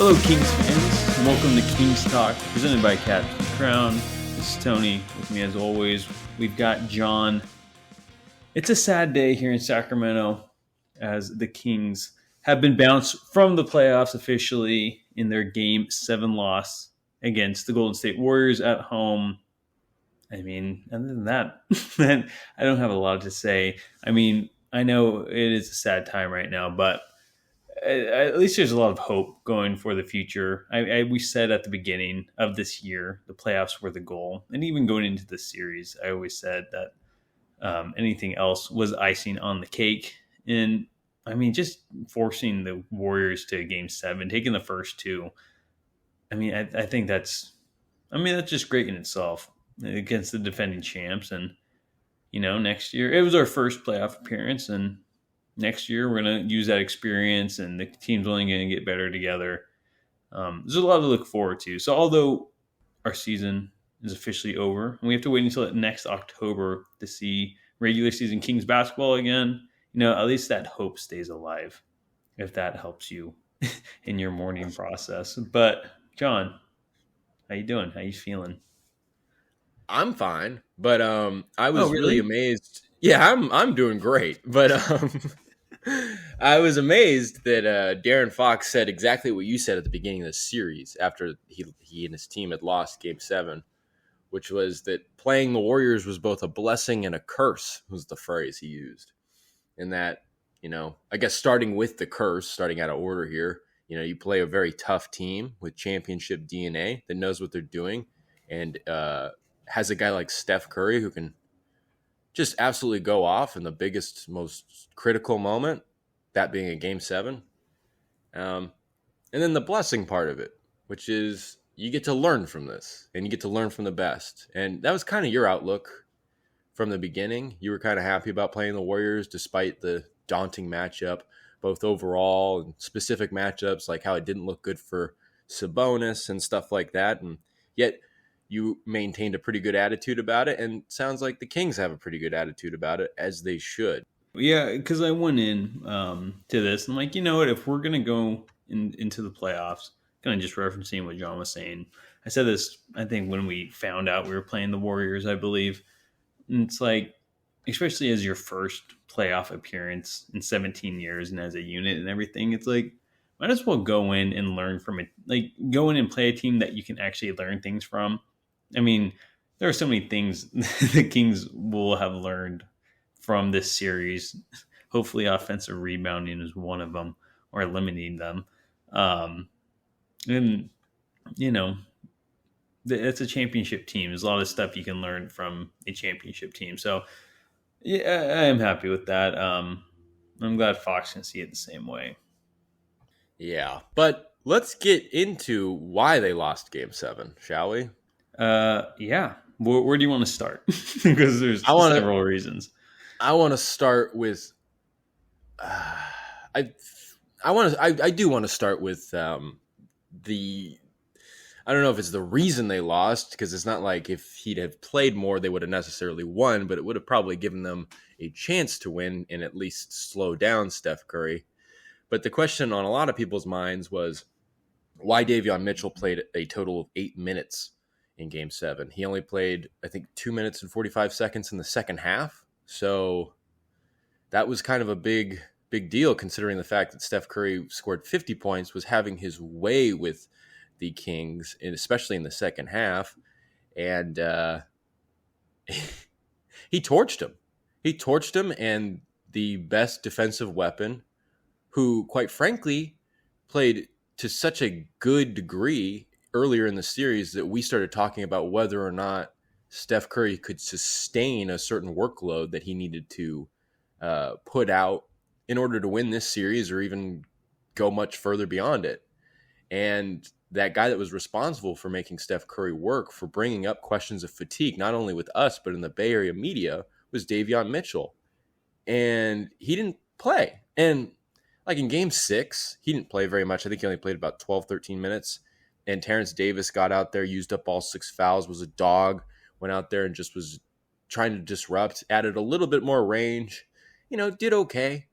Hello, Kings fans, and welcome to Kings Talk, presented by Captain Crown. This is Tony. With me, as always, we've got John. It's a sad day here in Sacramento, as the Kings have been bounced from the playoffs officially in their Game 7 loss against the Golden State Warriors at home. I mean, other than that, I don't have a lot to say. I mean, I know it is a sad time right now, but at least there's a lot of hope going for the future. We said at the beginning of this year, the playoffs were the goal. And even going into the series, I always said that anything else was icing on the cake. And I mean, just forcing the Warriors to Game 7, taking the first two. I mean, I think that's just great in itself against the defending champs. And, you know, next year, it was our first playoff appearance, and next year, we're going to use that experience, and the team's only going to get better together. There's a lot to look forward to. So although our season is officially over, and we have to wait until next October to see regular season Kings basketball again, you know, at least that hope stays alive, if that helps you in your morning process. But, John, how you doing? How you feeling? I'm fine, but I was really amazed. Yeah, I'm doing great, but I was amazed that Darren Fox said exactly what you said at the beginning of the series after he and his team had lost Game 7, which was that playing the Warriors was both a blessing and a curse, was the phrase he used. And that, you know, I guess starting with the curse, starting out of order here, you know, you play a very tough team with championship DNA that knows what they're doing and has a guy like Steph Curry who can just absolutely go off in the biggest, most critical moment, that being a Game 7. And then the blessing part of it, which is you get to learn from this, and you get to learn from the best. And that was kind of your outlook from the beginning. You were kind of happy about playing the Warriors despite the daunting matchup, both overall and specific matchups, like how it didn't look good for Sabonis and stuff like that. And yet you maintained a pretty good attitude about it, and sounds like the Kings have a pretty good attitude about it, as they should. Yeah, because I went in to this, and I'm like, you know what, if we're going to go into the playoffs, kind of just referencing what John was saying, I said this, I think, when we found out we were playing the Warriors, I believe. And it's like, especially as your first playoff appearance in 17 years and as a unit and everything, it's like, might as well go in and learn from it. Like, go in and play a team that you can actually learn things from. I mean, there are so many things the Kings will have learned from this series. Hopefully offensive rebounding is one of them, or limiting them. And, you know, it's a championship team. There's a lot of stuff you can learn from a championship team. So, yeah, I am happy with that. I'm glad Fox can see it the same way. Yeah, but let's get into why they lost Game 7, shall we? Yeah. Where do you want to start? Because there's several reasons. I want to start with. I do want to start with the. I don't know if it's the reason they lost, because it's not like if he'd have played more, they would have necessarily won, but it would have probably given them a chance to win and at least slow down Steph Curry. But the question on a lot of people's minds was why Davion Mitchell played a total of 8 minutes in Game 7. He only played, I think, 2 minutes and 45 seconds in the second half. So that was kind of a big deal, considering the fact that Steph Curry scored 50 points, was having his way with the Kings, and especially in the second half. And he torched him. He torched him, and the best defensive weapon, who, quite frankly, played to such a good degree earlier in the series that we started talking about whether or not Steph Curry could sustain a certain workload that he needed to put out in order to win this series or even go much further beyond it. And that guy that was responsible for making Steph Curry work, for bringing up questions of fatigue, not only with us, but in the Bay Area media, was Davion Mitchell. And he didn't play. And like in Game 6, he didn't play very much. I think he only played about 12, 13 minutes. And Terrence Davis got out there, used up all 6 fouls, was a dog, went out there and just was trying to disrupt, added a little bit more range, you know, did okay.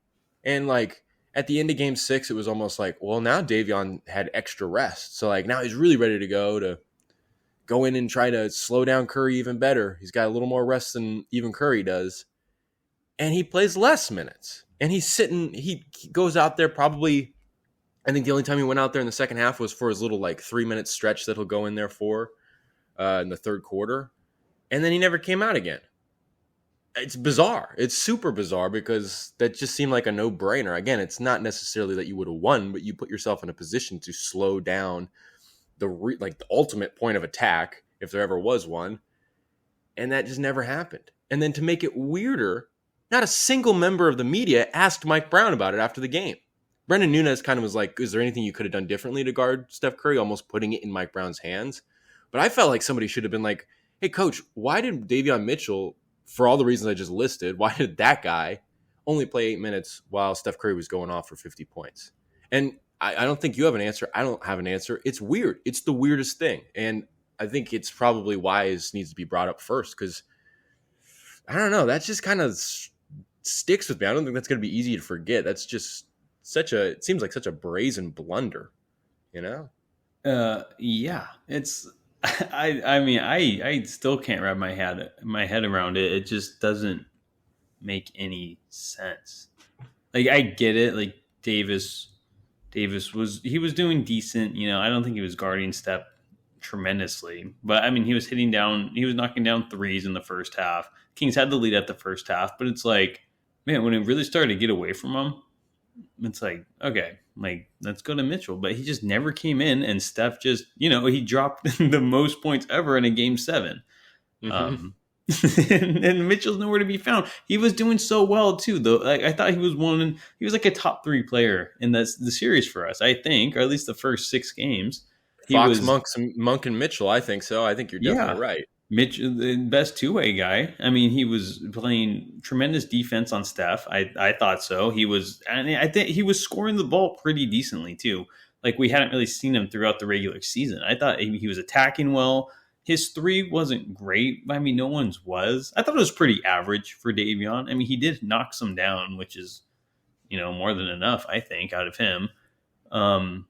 And like at the end of game 6, it was almost like, well, now Davion had extra rest. So like now he's really ready to go in and try to slow down Curry even better. He's got a little more rest than even Curry does. And he plays less minutes. And he goes out there probably, I think the only time he went out there in the second half was for his little like 3-minute stretch that he'll go in there for in the third quarter. And then he never came out again. It's bizarre. It's super bizarre because that just seemed like a no-brainer. Again, it's not necessarily that you would have won, but you put yourself in a position to slow down the ultimate point of attack, if there ever was one. And that just never happened. And then to make it weirder, not a single member of the media asked Mike Brown about it after the game. Brendan Nunes kind of was like, is there anything you could have done differently to guard Steph Curry, almost putting it in Mike Brown's hands? But I felt like somebody should have been like, hey, coach, why did Davion Mitchell, for all the reasons I just listed, why did that guy only play 8 minutes while Steph Curry was going off for 50 points? And I don't think you have an answer. I don't have an answer. It's weird. It's the weirdest thing. And I think it's probably why it needs to be brought up first because, I don't know, that just kind of sticks with me. I don't think that's going to be easy to forget. That's just it seems like such a brazen blunder, you know? Yeah, it's, I mean, I still can't wrap my head around it. It just doesn't make any sense. Like, I get it. Like Davis was doing decent. You know, I don't think he was guarding Steph tremendously, but I mean, he was knocking down threes in the first half. Kings had the lead at the first half, but it's like, man, when it really started to get away from him, it's like, okay, like, let's go to Mitchell. But he just never came in, and Steph just, you know, he dropped the most points ever in a game 7. Mm-hmm. And Mitchell's nowhere to be found. He was doing so well too, though. Like, I thought he was like a top 3 player in the series for us, I think, or at least the first 6 games. Monk and Mitchell, I think so. I think you're definitely right. Mitch, the best 2-way guy. I mean, he was playing tremendous defense on Steph. I thought so. I think he was scoring the ball pretty decently too. Like, we hadn't really seen him throughout the regular season. I thought he was attacking well. His 3 wasn't great. I mean, no one's was. I thought it was pretty average for Davion. I mean, he did knock some down, which is, you know, more than enough, I think, out of him. And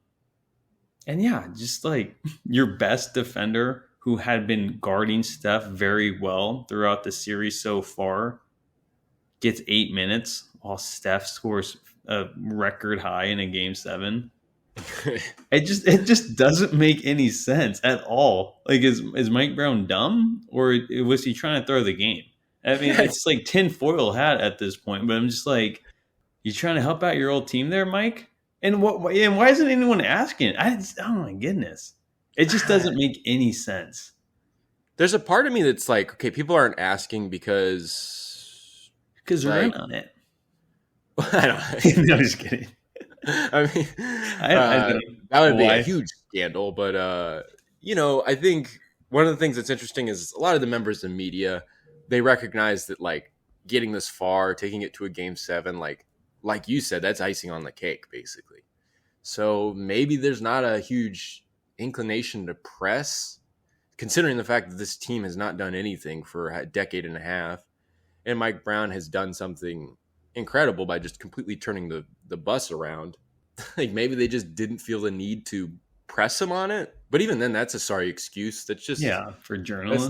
yeah, just like your best defender who had been guarding Steph very well throughout the series so far, gets 8 minutes while Steph scores a record high in a game 7. It just doesn't make any sense at all. Like, is Mike Brown dumb, or was he trying to throw the game? I mean, it's like tinfoil hat at this point, but I'm just like, you trying to help out your old team there, Mike? And why isn't anyone asking? Oh my goodness. It just doesn't make any sense. There's a part of me that's like, okay, people aren't asking because they're in on it. I don't. No, I'm just kidding. I mean, that would be a huge scandal. But you know, I think one of the things that's interesting is a lot of the members of the media, they recognize that like getting this far, taking it to a game 7, like you said, that's icing on the cake, basically. So maybe there's not a huge inclination to press, considering the fact that this team has not done anything for a decade and a half, and Mike Brown has done something incredible by just completely turning the bus around. Like, maybe they just didn't feel the need to press him on it. But even then, that's a sorry excuse. That's just for journalists.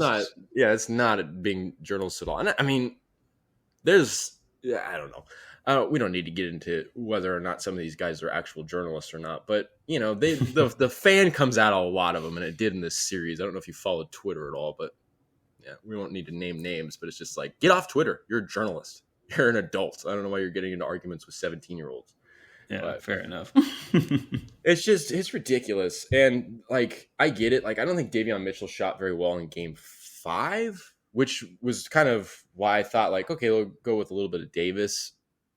It's not being journalists at all. And I mean, I don't know. We don't need to get into whether or not some of these guys are actual journalists or not. But you know, the fan comes out a lot of them, and it did in this series. I don't know if you followed Twitter at all, but yeah, we won't need to name names. But it's just like, get off Twitter. You're a journalist. You're an adult. I don't know why you're getting into arguments with 17-year-olds. Yeah, but fair enough. It's ridiculous. And like, I get it. Like, I don't think Davion Mitchell shot very well in game 5, which was kind of why I thought like, okay, we'll go with a little bit of Davis.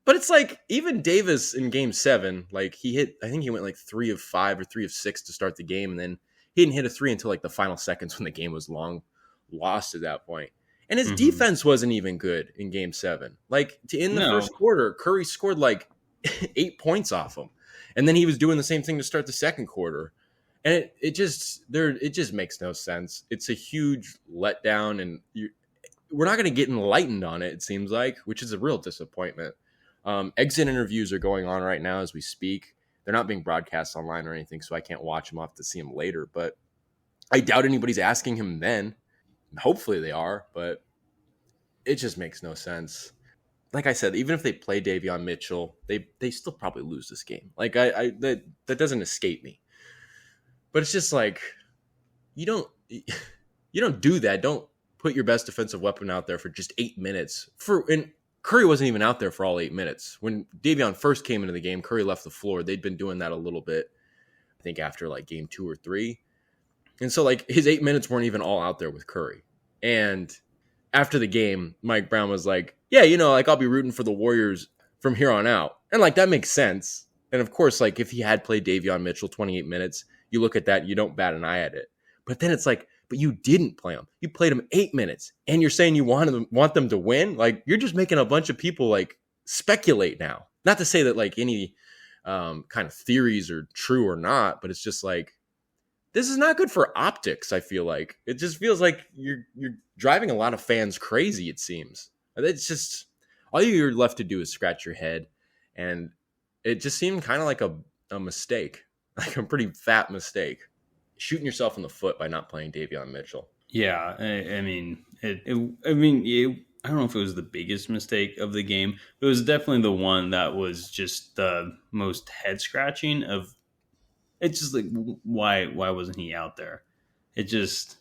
But it's like, even Davis in game 7, like I think he went like 3 of 5 or 3 of 6 to start the game. And then he didn't hit a 3 until like the final seconds when the game was long lost at that point. And his defense wasn't even good in game 7. Like, in the first quarter, Curry scored like 8 points off him. And then he was doing the same thing to start the second quarter. And it just makes no sense. It's a huge letdown, and we're not going to get enlightened on it, it seems like, which is a real disappointment. Exit interviews are going on right now as we speak. They're not being broadcast online or anything, so I can't watch them. I'll have to see them later. But I doubt anybody's asking him then. Hopefully they are, but it just makes no sense. Like I said, even if they play Davion Mitchell, they still probably lose this game. Like that doesn't escape me. But it's just like you don't do that. Don't put your best defensive weapon out there for just 8 minutes. And Curry wasn't even out there for all 8 minutes. When Davion first came into the game, Curry left the floor. They'd been doing that a little bit, I think after like game 2 or 3. And so like his 8 minutes weren't even all out there with Curry. And after the game, Mike Brown was like, yeah, like I'll be rooting for the Warriors from here on out. And like that makes sense. And of course, like if he had played Davion Mitchell 28 minutes, you look at that, you don't bat an eye at it. But then it's like, but you didn't play him. You played him 8 minutes and you're saying you want them to win? Like you're just making a bunch of people like speculate now. Not to say that like any kind of theories are true or not, but it's just like, this is not good for optics, I feel like. It just feels like you're driving a lot of fans crazy, it seems. It's just, all you're left to do is scratch your head. And it just seemed kind of like a mistake, like a pretty fat mistake. Shooting yourself in the foot by not playing Davion Mitchell. Yeah, I mean, I don't know if it was the biggest mistake of the game. It was definitely the one that was just the most head scratching of. It's just like why wasn't he out there? It just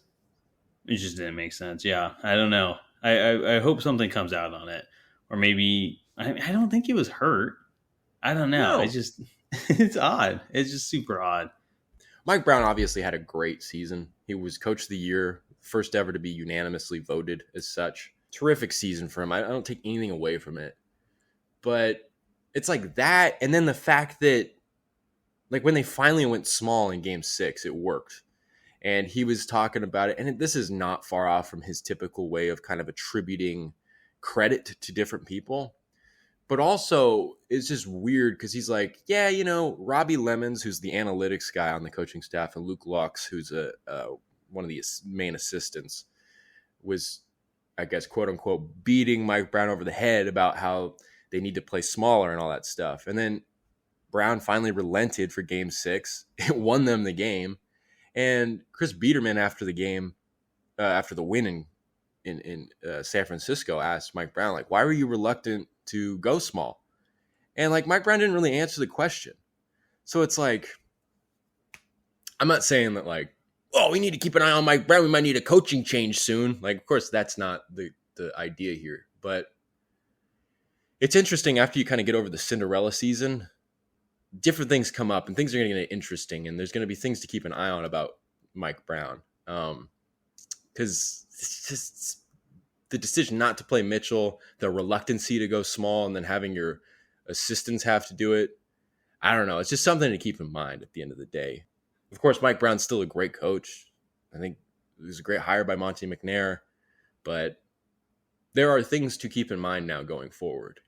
didn't make sense. Yeah, I don't know. I hope something comes out on it, or maybe I don't think he was hurt. I don't know. No. It's odd. It's just super odd. Mike Brown obviously had a great season. He was coach of the year, first ever to be unanimously voted as such. Terrific season for him. I don't take anything away from it. But it's like that, and then the fact that like when they finally went small in game 6, it worked. And he was talking about it, and this is not far off from his typical way of kind of attributing credit to different people. But also, it's just weird because he's like, yeah, Robbie Lemons, who's the analytics guy on the coaching staff, and Luke Lux, who's one of the main assistants, was, I guess, quote unquote, beating Mike Brown over the head about how they need to play smaller and all that stuff. And then Brown finally relented for game 6. It won them the game. And Chris Biederman, after the game, after the win in San Francisco, asked Mike Brown, like, why were you reluctant to go small? And like Mike Brown didn't really answer the question. So it's like, I'm not saying that like, oh, we need to keep an eye on Mike Brown. We might need a coaching change soon. Like, of course, that's not the idea here. But it's interesting after you kind of get over the Cinderella season, different things come up and things are going to get interesting. And there's going to be things to keep an eye on about Mike Brown. Because it's just the decision not to play Mitchell, the reluctancy to go small, and then having your assistants have to do it. I don't know. It's just something to keep in mind at the end of the day. Of course, Mike Brown's still a great coach. I think it was a great hire by Monte McNair, but there are things to keep in mind now going forward,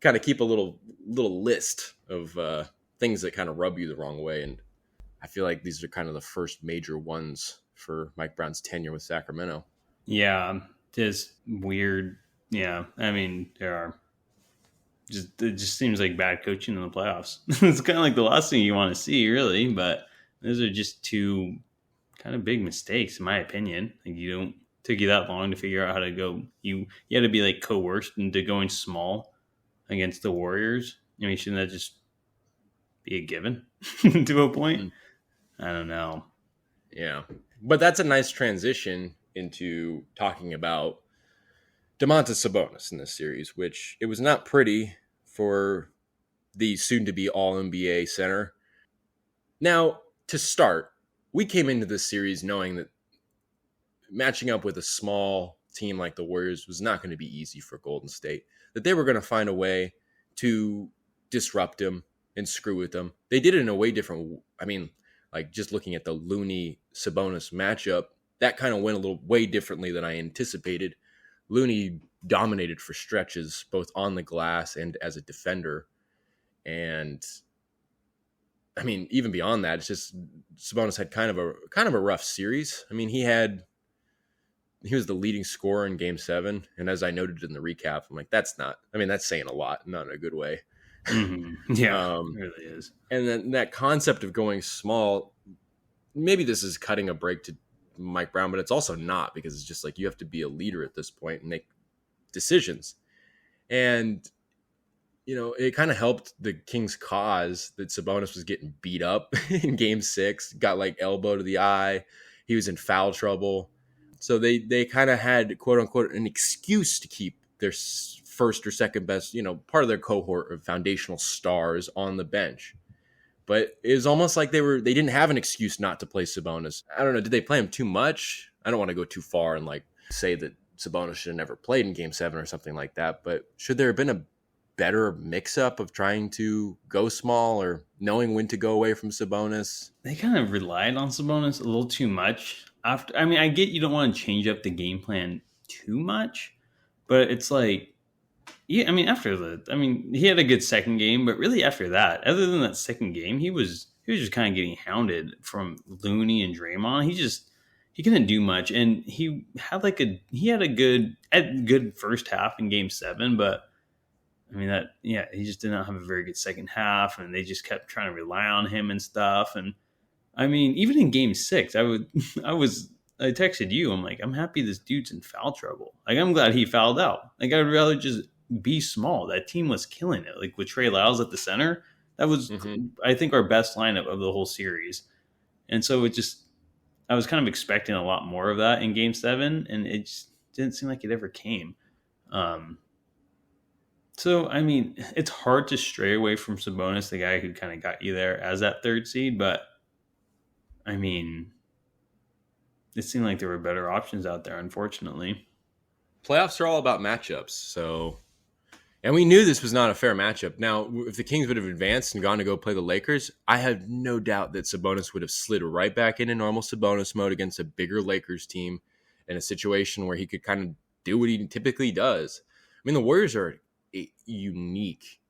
kind of keep a little list of things that kind of rub you the wrong way. And I feel like these are kind of the first major ones for Mike Brown's tenure with Sacramento. Yeah, just weird. Yeah, I mean, it just seems like bad coaching in the playoffs. It's kind of like the last thing you want to see, really. But those are just two kind of big mistakes, in my opinion. Like took you that long to figure out how to go. You had to be like coerced into going small against the Warriors. I mean, shouldn't that just be a given to a point? I don't know. Yeah, but that's a nice transition into talking about Domantas Sabonis in this series, which it was not pretty for the soon-to-be All-NBA center. Now, to start, we came into this series knowing that matching up with a small team like the Warriors was not going to be easy for Golden State, that they were going to find a way to disrupt him and screw with them. They did it in a way different. I mean, like just looking at the Looney-Sabonis matchup, that kind of went a little way differently than I anticipated. Looney dominated for stretches, both on the glass and as a defender. And I mean, even beyond that, it's just Sabonis had kind of a rough series. I mean, he had he was the leading scorer in Game 7. And as I noted in the recap, I'm like, that's saying a lot, not in a good way. Mm-hmm. Yeah, it really is. And then that concept of going small, maybe this is cutting a break to Mike Brown, but it's also not, because it's just like you have to be a leader at this point and make decisions. And, it kind of helped the Kings' cause that Sabonis was getting beat up in Game 6, got like elbow to the eye. He was in foul trouble. So they kind of had, quote unquote, an excuse to keep their first or second best, part of their cohort of foundational stars on the bench. But it was almost like they didn't have an excuse not to play Sabonis. I don't know. Did they play him too much? I don't want to go too far and like say that Sabonis should have never played in Game 7 or something like that. But should there have been a better mix-up of trying to go small or knowing when to go away from Sabonis? They kind of relied on Sabonis a little too much. I get you don't want to change up the game plan too much, but it's like, yeah, he had a good second game, but really after that, other than that second game, he was just kind of getting hounded from Looney and Draymond. He couldn't do much, and he had a good first half in Game 7, but he just did not have a very good second half, and they just kept trying to rely on him and stuff. And even in Game 6, I texted you. I'm like, I'm happy this dude's in foul trouble. Like, I'm glad he fouled out. Like, I would rather just be small. That team was killing it. Like with Trey Lyles at the center, that was, I think, our best lineup of the whole series. And so I was kind of expecting a lot more of that in Game 7, and it just didn't seem like it ever came. So, it's hard to stray away from Sabonis, the guy who kind of got you there as that third seed, but it seemed like there were better options out there, unfortunately. Playoffs are all about matchups, and we knew this was not a fair matchup. Now, if the Kings would have advanced and gone to go play the Lakers, I have no doubt that Sabonis would have slid right back into normal Sabonis mode against a bigger Lakers team in a situation where he could kind of do what he typically does. The Warriors are a unique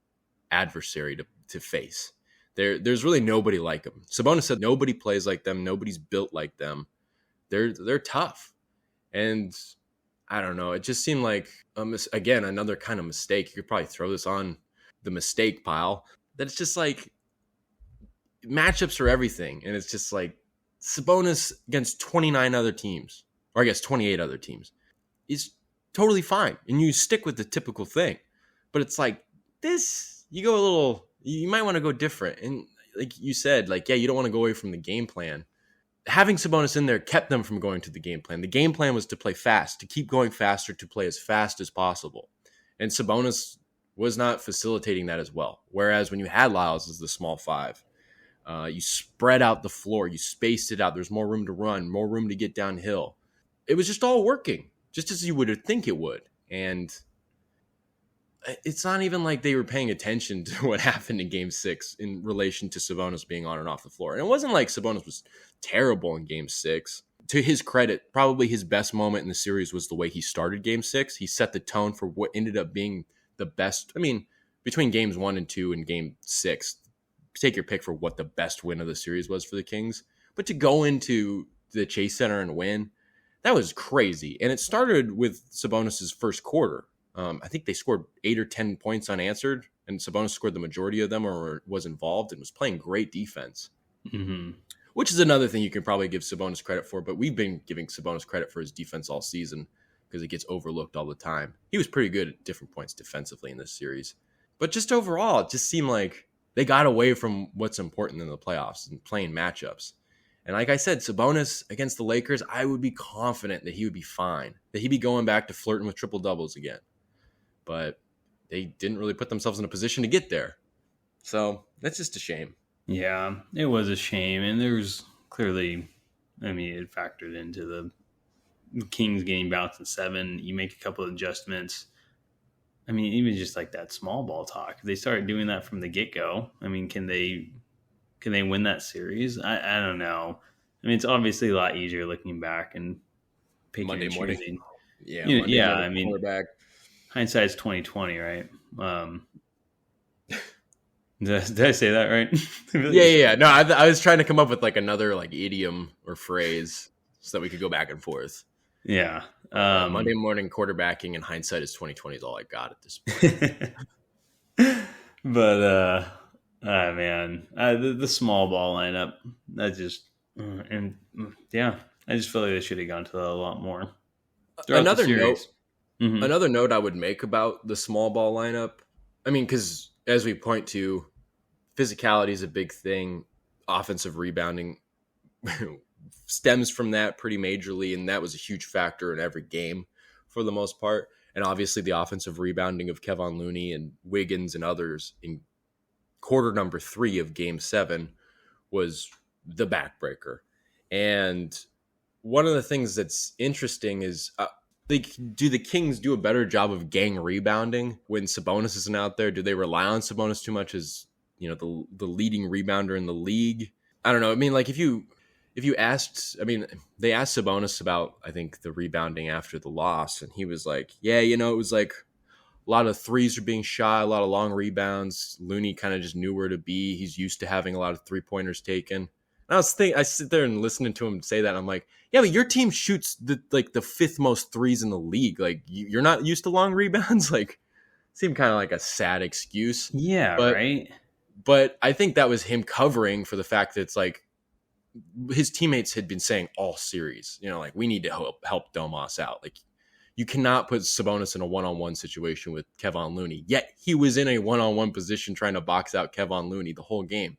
adversary to face. There's really nobody like them. Sabonis said nobody plays like them. Nobody's built like them. They're tough. And I don't know. It just seemed like, again, another kind of mistake. You could probably throw this on the mistake pile. That it's just like matchups are everything. And it's just like Sabonis against 29 other teams, or I guess 28 other teams, is totally fine. And you stick with the typical thing. But it's like this, you might want to go different. And like you said, you don't want to go away from the game plan. Having Sabonis in there kept them from going to the game plan. The game plan was to play fast, to keep going faster, to play as fast as possible. And Sabonis was not facilitating that as well. Whereas when you had Lyles as the small five, you spread out the floor, you spaced it out. There's more room to run, more room to get downhill. It was just all working, just as you would think it would. And it's not even like they were paying attention to what happened in Game 6 in relation to Sabonis being on and off the floor. And it wasn't like Sabonis was terrible in Game 6. To his credit, probably his best moment in the series was the way he started Game 6. He set the tone for what ended up being the best. Between Games 1 and 2 and Game 6, take your pick for what the best win of the series was for the Kings. But to go into the Chase Center and win, that was crazy. And it started with Sabonis' first quarter. I think they scored 8 or 10 points unanswered, and Sabonis scored the majority of them or was involved and was playing great defense, which is another thing you can probably give Sabonis credit for. But we've been giving Sabonis credit for his defense all season because it gets overlooked all the time. He was pretty good at different points defensively in this series. But just overall, it just seemed like they got away from what's important in the playoffs and playing matchups. And like I said, Sabonis against the Lakers, I would be confident that he would be fine, that he'd be going back to flirting with triple-doubles again. But they didn't really put themselves in a position to get there. So that's just a shame. Yeah, it was a shame. And there was clearly, it factored into the Kings getting bounced in 7. You make a couple of adjustments. Even just like that small ball talk. If they started doing that from the get-go, can they win that series? I don't know. It's obviously a lot easier looking back and picking Monday and morning. choosing. Yeah, quarterback. Hindsight's 20/20, right? Did I say that right? Yeah. No, I was trying to come up with like another like idiom or phrase so that we could go back and forth. Yeah. Monday morning quarterbacking in hindsight is 2020 is all I got at this point. But man, the small ball lineup, that just and yeah, I just feel like they should have gone to that a lot more throughout the Another note, series. Mm-hmm. another note I would make about the small ball lineup. I mean, because as we point to, physicality is a big thing. Offensive rebounding stems from that pretty majorly, and that was a huge factor in every game for the most part. And obviously, the offensive rebounding of Kevon Looney and Wiggins and others in quarter number 3 of Game 7 was the backbreaker. And one of the things that's interesting is do the Kings do a better job of gang rebounding when Sabonis isn't out there? Do they rely on Sabonis too much as the leading rebounder in the league? I don't know. I mean, like if you asked, I mean, they asked Sabonis about, I think, the rebounding after the loss, and he was like, yeah, it was like a lot of threes are being shot, a lot of long rebounds. Looney kind of just knew where to be. He's used to having a lot of 3-pointers taken. And I sit there and listening to him say that. I'm like, yeah, but your team shoots the 5th most threes in the league. Like you're not used to long rebounds. Like, seemed kind of like a sad excuse. Yeah, right. But I think that was him covering for the fact that it's like his teammates had been saying all series, like we need to help Domas out. Like you cannot put Sabonis in a one-on-one situation with Kevon Looney. Yet he was in a one-on-one position trying to box out Kevon Looney the whole game.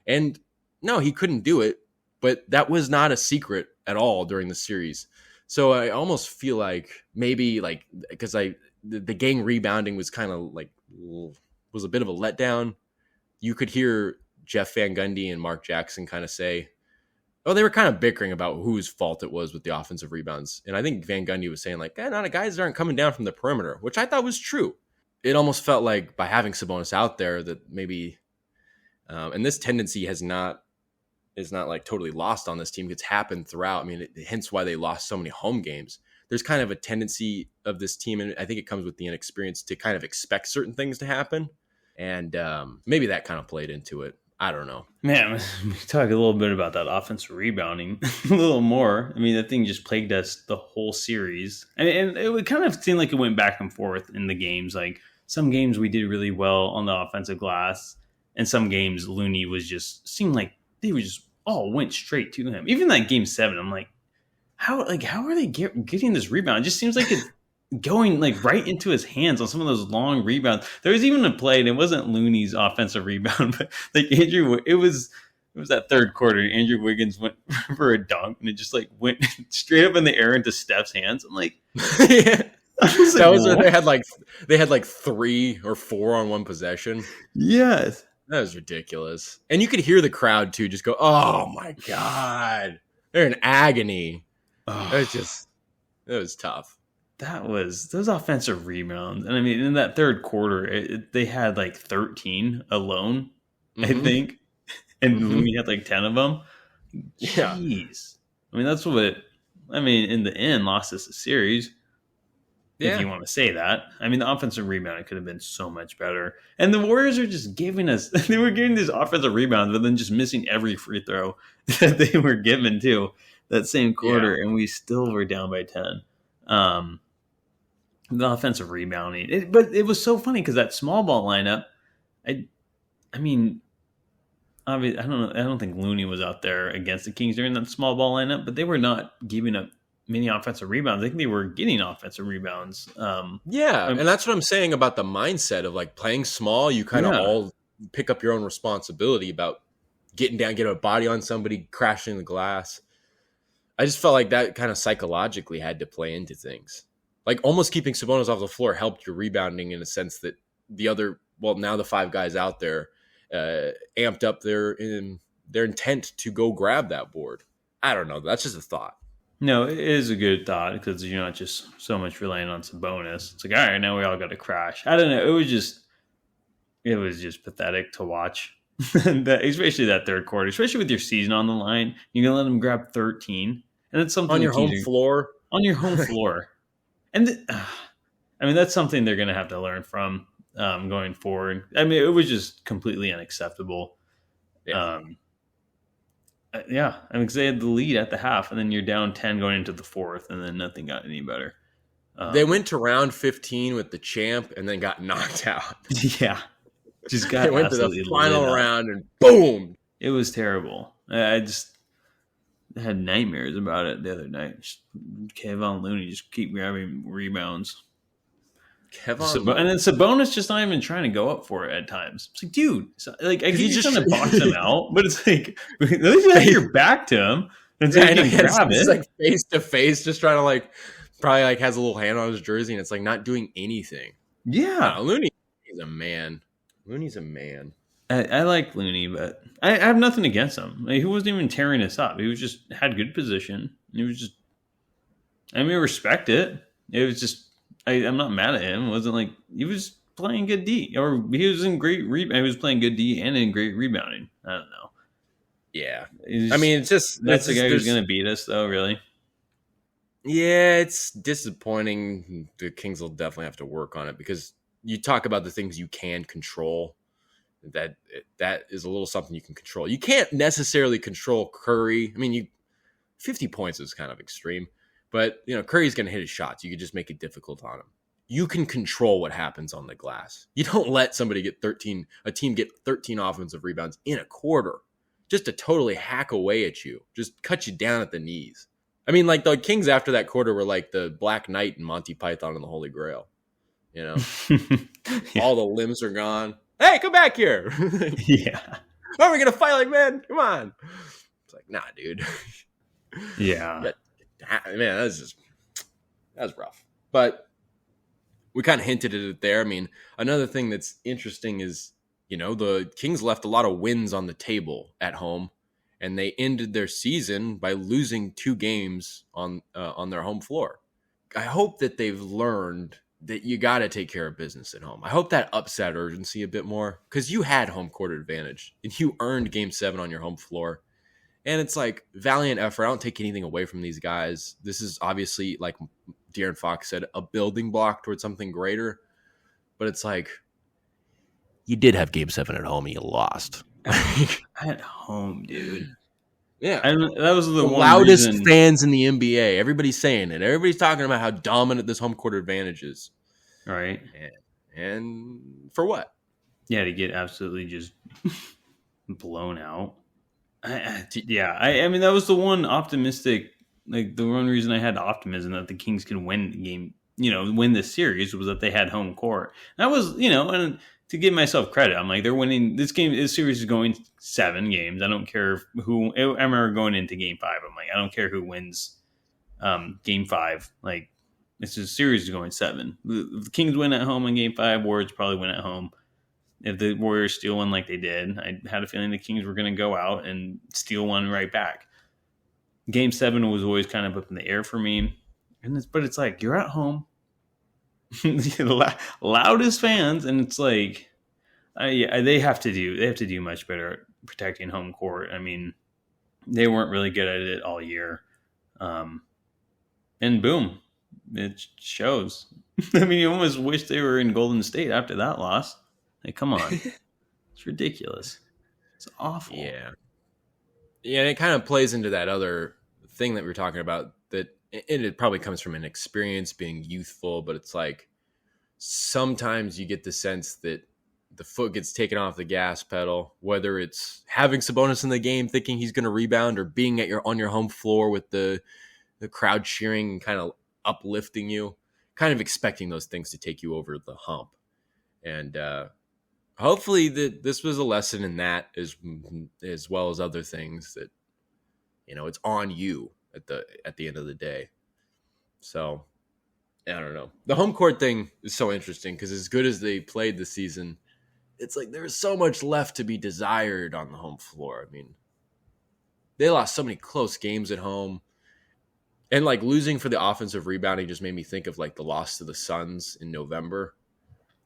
And no, he couldn't do it, but that was not a secret at all during the series. So I almost feel like maybe because the gang rebounding was kind of was a bit of a letdown. You could hear Jeff Van Gundy and Mark Jackson kind of say, they were kind of bickering about whose fault it was with the offensive rebounds. And I think Van Gundy was saying guys aren't coming down from the perimeter, which I thought was true. It almost felt like by having Sabonis out there that maybe, and this tendency is not like totally lost on this team. It's happened throughout. I mean, hence why they lost so many home games. There's kind of a tendency of this team, and I think it comes with the inexperience, to kind of expect certain things to happen. And maybe that kind of played into it. I don't know. Man, we talk a little bit about that offensive rebounding a little more. I mean, that thing just plagued us the whole series. And it kind of seemed like it went back and forth in the games. Like some games we did really well on the offensive glass, and some games Looney seemed like they were just all went straight to him. Even that Game 7, I'm like, how are they getting this rebound? It just seems like it's going right into his hands on some of those long rebounds. There was even a play, and it wasn't Looney's offensive rebound, but it was that third quarter. Andrew Wiggins went for a dunk, and it just went straight up in the air into Steph's hands. I'm like, yeah. They had 3 or 4 on one possession. Yes. That was ridiculous. And you could hear the crowd too just go, oh my God. They're in agony. Oh. It was tough. That was those offensive rebounds. And I mean, in that third quarter, they had 13 alone, I think. And Looney had 10 of them. Jeez. Yeah. I mean, that's in the end, lost us a series. Yeah. If you want to say that. I mean, the offensive rebound could have been so much better. And the Warriors are just giving they were getting these offensive rebounds, but then just missing every free throw that they were given to that same quarter. Yeah. And we still were down by 10. The offensive rebounding. But it was so funny because that small ball lineup, I mean, obviously, I don't think Looney was out there against the Kings during that small ball lineup, but they were not giving up many offensive rebounds. I think they were getting offensive rebounds. And that's what I'm saying about the mindset of playing small. You kind of all pick up your own responsibility about getting down, getting a body on somebody, crashing the glass. I just felt like that kind of psychologically had to play into things. Almost keeping Sabonis off the floor helped your rebounding in a sense that now the 5 guys out there amped up their intent to go grab that board. I don't know. That's just a thought. No, it is a good thought because you're not just so much relying on Sabonis. It's all right, now we all got to crash. I don't know. It was just pathetic to watch, especially that third quarter, especially with your season on the line. You're going to let them grab 13. And it's something on your home floor. On your home floor. And that's something they're going to have to learn from going forward. I mean, it was just completely unacceptable. Yeah. Yeah, I mean, because they had the lead at the half, and then you're down 10 going into the fourth, and then nothing got any better. They went to round 15 with the champ and then got knocked out. Yeah, just got They went to the absolutely final lit up. round and boom. It was terrible. I just had nightmares about it the other night. Kevon Looney just keep grabbing rebounds. And then Sabonis just not even trying to go up for it at times. It's like, dude, like I keep just trying to box him out, but it's like at least you have your back to him and so you can grab it. Like face to face, just trying to like probably like has a little hand on his jersey and it's like not doing anything. Yeah, Looney is a man. Looney's a man. I like Looney, but I have nothing against him. Like, he wasn't even tearing us up. He was just had good position. He was just, I mean, respect it. It was just. I'm not mad at him. It wasn't like he was playing good D, or he was in great. He was playing good D and in great rebounding. I don't know. Yeah, I mean, it's just that's the guy who's going to beat us, though. Really? Yeah, it's disappointing. The Kings will definitely have to work on it because you talk about the things you can control. That is a little something you can control. You can't necessarily control Curry. I mean, 50 points is kind of extreme. But, Curry's going to hit his shots. You could just make it difficult on him. You can control what happens on the glass. You don't let somebody a team get 13 offensive rebounds in a quarter just to totally hack away at you, just cut you down at the knees. I mean, like the Kings after that quarter were like the Black Knight and Monty Python and the Holy Grail. Yeah. All the limbs are gone. Hey, come back here. Yeah. Are we going to fight like men? Come on. It's like, nah, dude. Yeah. Man, that's rough. But we kind of hinted at it there. I mean, another thing that's interesting is, the Kings left a lot of wins on the table at home, and they ended their season by losing 2 games on their home floor. I hope that they've learned that you got to take care of business at home. I hope that ups that urgency a bit more because you had home court advantage and you earned Game 7 on your home floor. And it's like valiant effort. I don't take anything away from these guys. This is obviously, like De'Aaron Fox said, a building block towards something greater. But it's like, you did have Game 7 at home and you lost. At home, dude. Yeah. That was the loudest fans in the NBA. Everybody's saying it. Everybody's talking about how dominant this home court advantage is. All right. And for what? Yeah, to get absolutely just blown out. I mean, that was the one optimistic, like the one reason I had optimism that the Kings could win the game, win this series was that they had home court. That was, and to give myself credit, I'm like, they're winning this game. This series is going 7 games. I don't care who. I remember going into Game 5. I'm like, I don't care who wins Game 5. Like, this series is going 7. If the Kings win at home in Game 5, Warriors probably win at home. If the Warriors steal one like they did, I had a feeling the Kings were going to go out and steal one right back. Game 7 was always kind of up in the air for me. But it's like, you're at home. Loudest fans, and it's like they have to do much better at protecting home court. I mean, they weren't really good at it all year. And boom, it shows. I mean, you almost wish they were in Golden State after that loss. Like, come on. It's ridiculous. It's awful. Yeah. Yeah, and it kind of plays into that other thing that we were talking about, that it probably comes from an experience being youthful, but it's like sometimes you get the sense that the foot gets taken off the gas pedal, whether it's having Sabonis in the game thinking he's going to rebound or being on your home floor with the crowd cheering and kind of uplifting you, kind of expecting those things to take you over the hump. And hopefully this was a lesson in that as well as other things that, it's on you at the end of the day. So I don't know. The home court thing is so interesting because as good as they played this season, it's like there's so much left to be desired on the home floor. I mean, they lost so many close games at home. And like losing for the offensive rebounding just made me think of like the loss to the Suns in November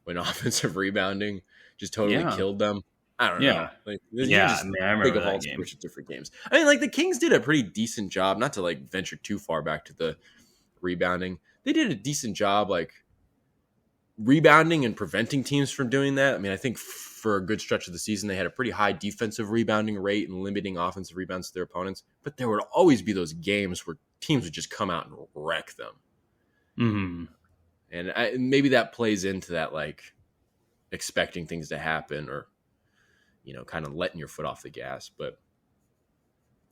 when offensive rebounding just totally killed them. I don't know. Like, I remember that game. Different games. I mean, like the Kings did a pretty decent job, not to like venture too far back to the rebounding. They did a decent job like rebounding and preventing teams from doing that. I mean, I think for a good stretch of the season, they had a pretty high defensive rebounding rate and limiting offensive rebounds to their opponents. But there would always be those games where teams would just come out and wreck them. Mm-hmm. And maybe that plays into that, like, expecting things to happen or, kind of letting your foot off the gas. But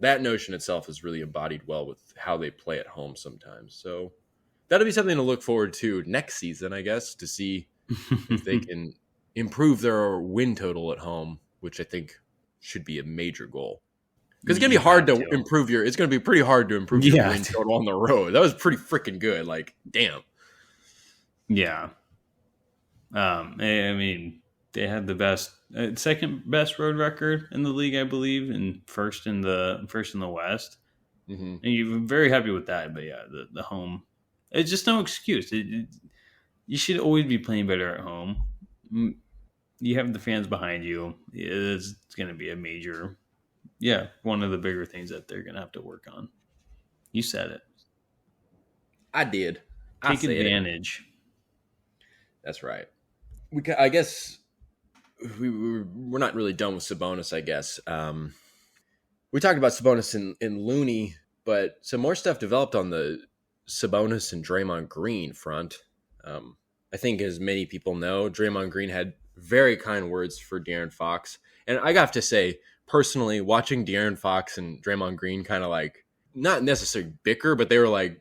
that notion itself is really embodied well with how they play at home sometimes. So that'll be something to look forward to next season, I guess, to see if they can improve their win total at home, which I think should be a major goal. Because it's going to be hard to improve it's going to be pretty hard to improve your win total on the road. That was pretty freaking good. Like, damn. Yeah. I mean, they had the best, second best road record in the league, I believe, and first in the West. Mm-hmm. And you're very happy with that. But yeah, the home, it's just no excuse. You should always be playing better at home. You have the fans behind you. It's going to be a major, one of the bigger things that they're going to have to work on. You said it. I did. Take advantage. That's right. I guess we're not really done with Sabonis, I guess. We talked about Sabonis and Looney, but some more stuff developed on the Sabonis and Draymond Green front. I think as many people know, Draymond Green had very kind words for De'Aaron Fox. And I have to say, personally, watching De'Aaron Fox and Draymond Green kind of like, not necessarily bicker, but they were like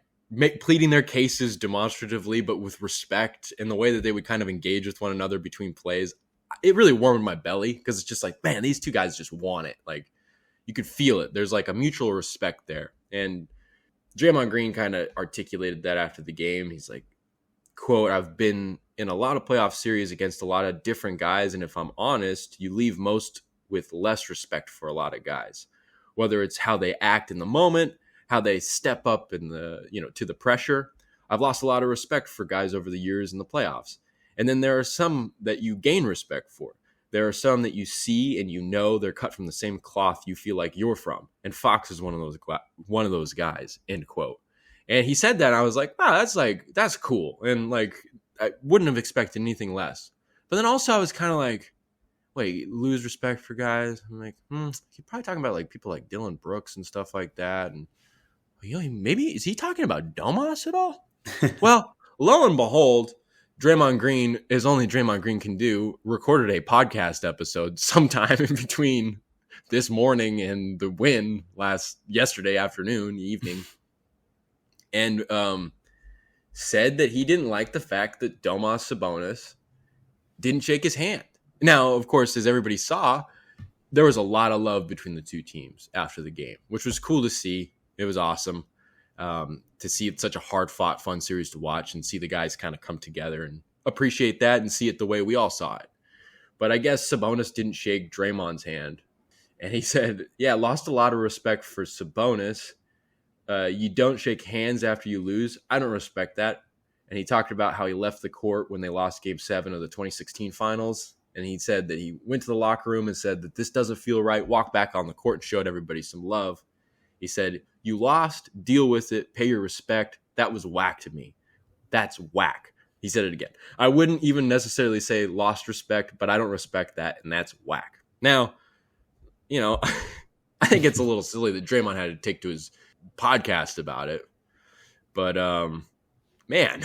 pleading their cases demonstratively, but with respect, and the way that they would kind of engage with one another between plays, it really warmed my belly, because it's just like, man, these two guys just want it. Like, you could feel it. There's like a mutual respect there. And Draymond Green kind of articulated that after the game. He's like, quote, "I've been in a lot of playoff series against a lot of different guys, and if I'm honest, you leave most with less respect for a lot of guys, whether it's how they act in the moment, how they step up in the, to the pressure. I've lost a lot of respect for guys over the years in the playoffs. And then there are some that you gain respect for. There are some that you see and they're cut from the same cloth you feel like you're from. And Fox is one of those guys," end quote. And he said that, and I was like, wow, that's cool. And like, I wouldn't have expected anything less. But then also I was kind of like, wait, lose respect for guys? I'm like, he's probably talking about like people like Dylan Brooks and stuff like that. And maybe is he talking about Domas at all? Well, lo and behold, Draymond Green, as only Draymond Green can do, recorded a podcast episode sometime in between this morning and the win yesterday evening, and said that he didn't like the fact that Domas Sabonis didn't shake his hand. Now, of course, as everybody saw, there was a lot of love between the two teams after the game, which was cool to see. It was awesome to see it such a hard-fought, fun series to watch and see the guys kind of come together and appreciate that and see it the way we all saw it. But I guess Sabonis didn't shake Draymond's hand. And he said, lost a lot of respect for Sabonis. You don't shake hands after you lose. I don't respect that. And he talked about how he left the court when they lost Game 7 of the 2016 finals. And he said that he went to the locker room and said that this doesn't feel right, walked back on the court and showed everybody some love. He said, "You lost, deal with it, pay your respect. That was whack to me. That's whack." He said it again. "I wouldn't even necessarily say lost respect, but I don't respect that, and that's whack." Now, I think it's a little silly that Draymond had to take to his podcast about it. But, man,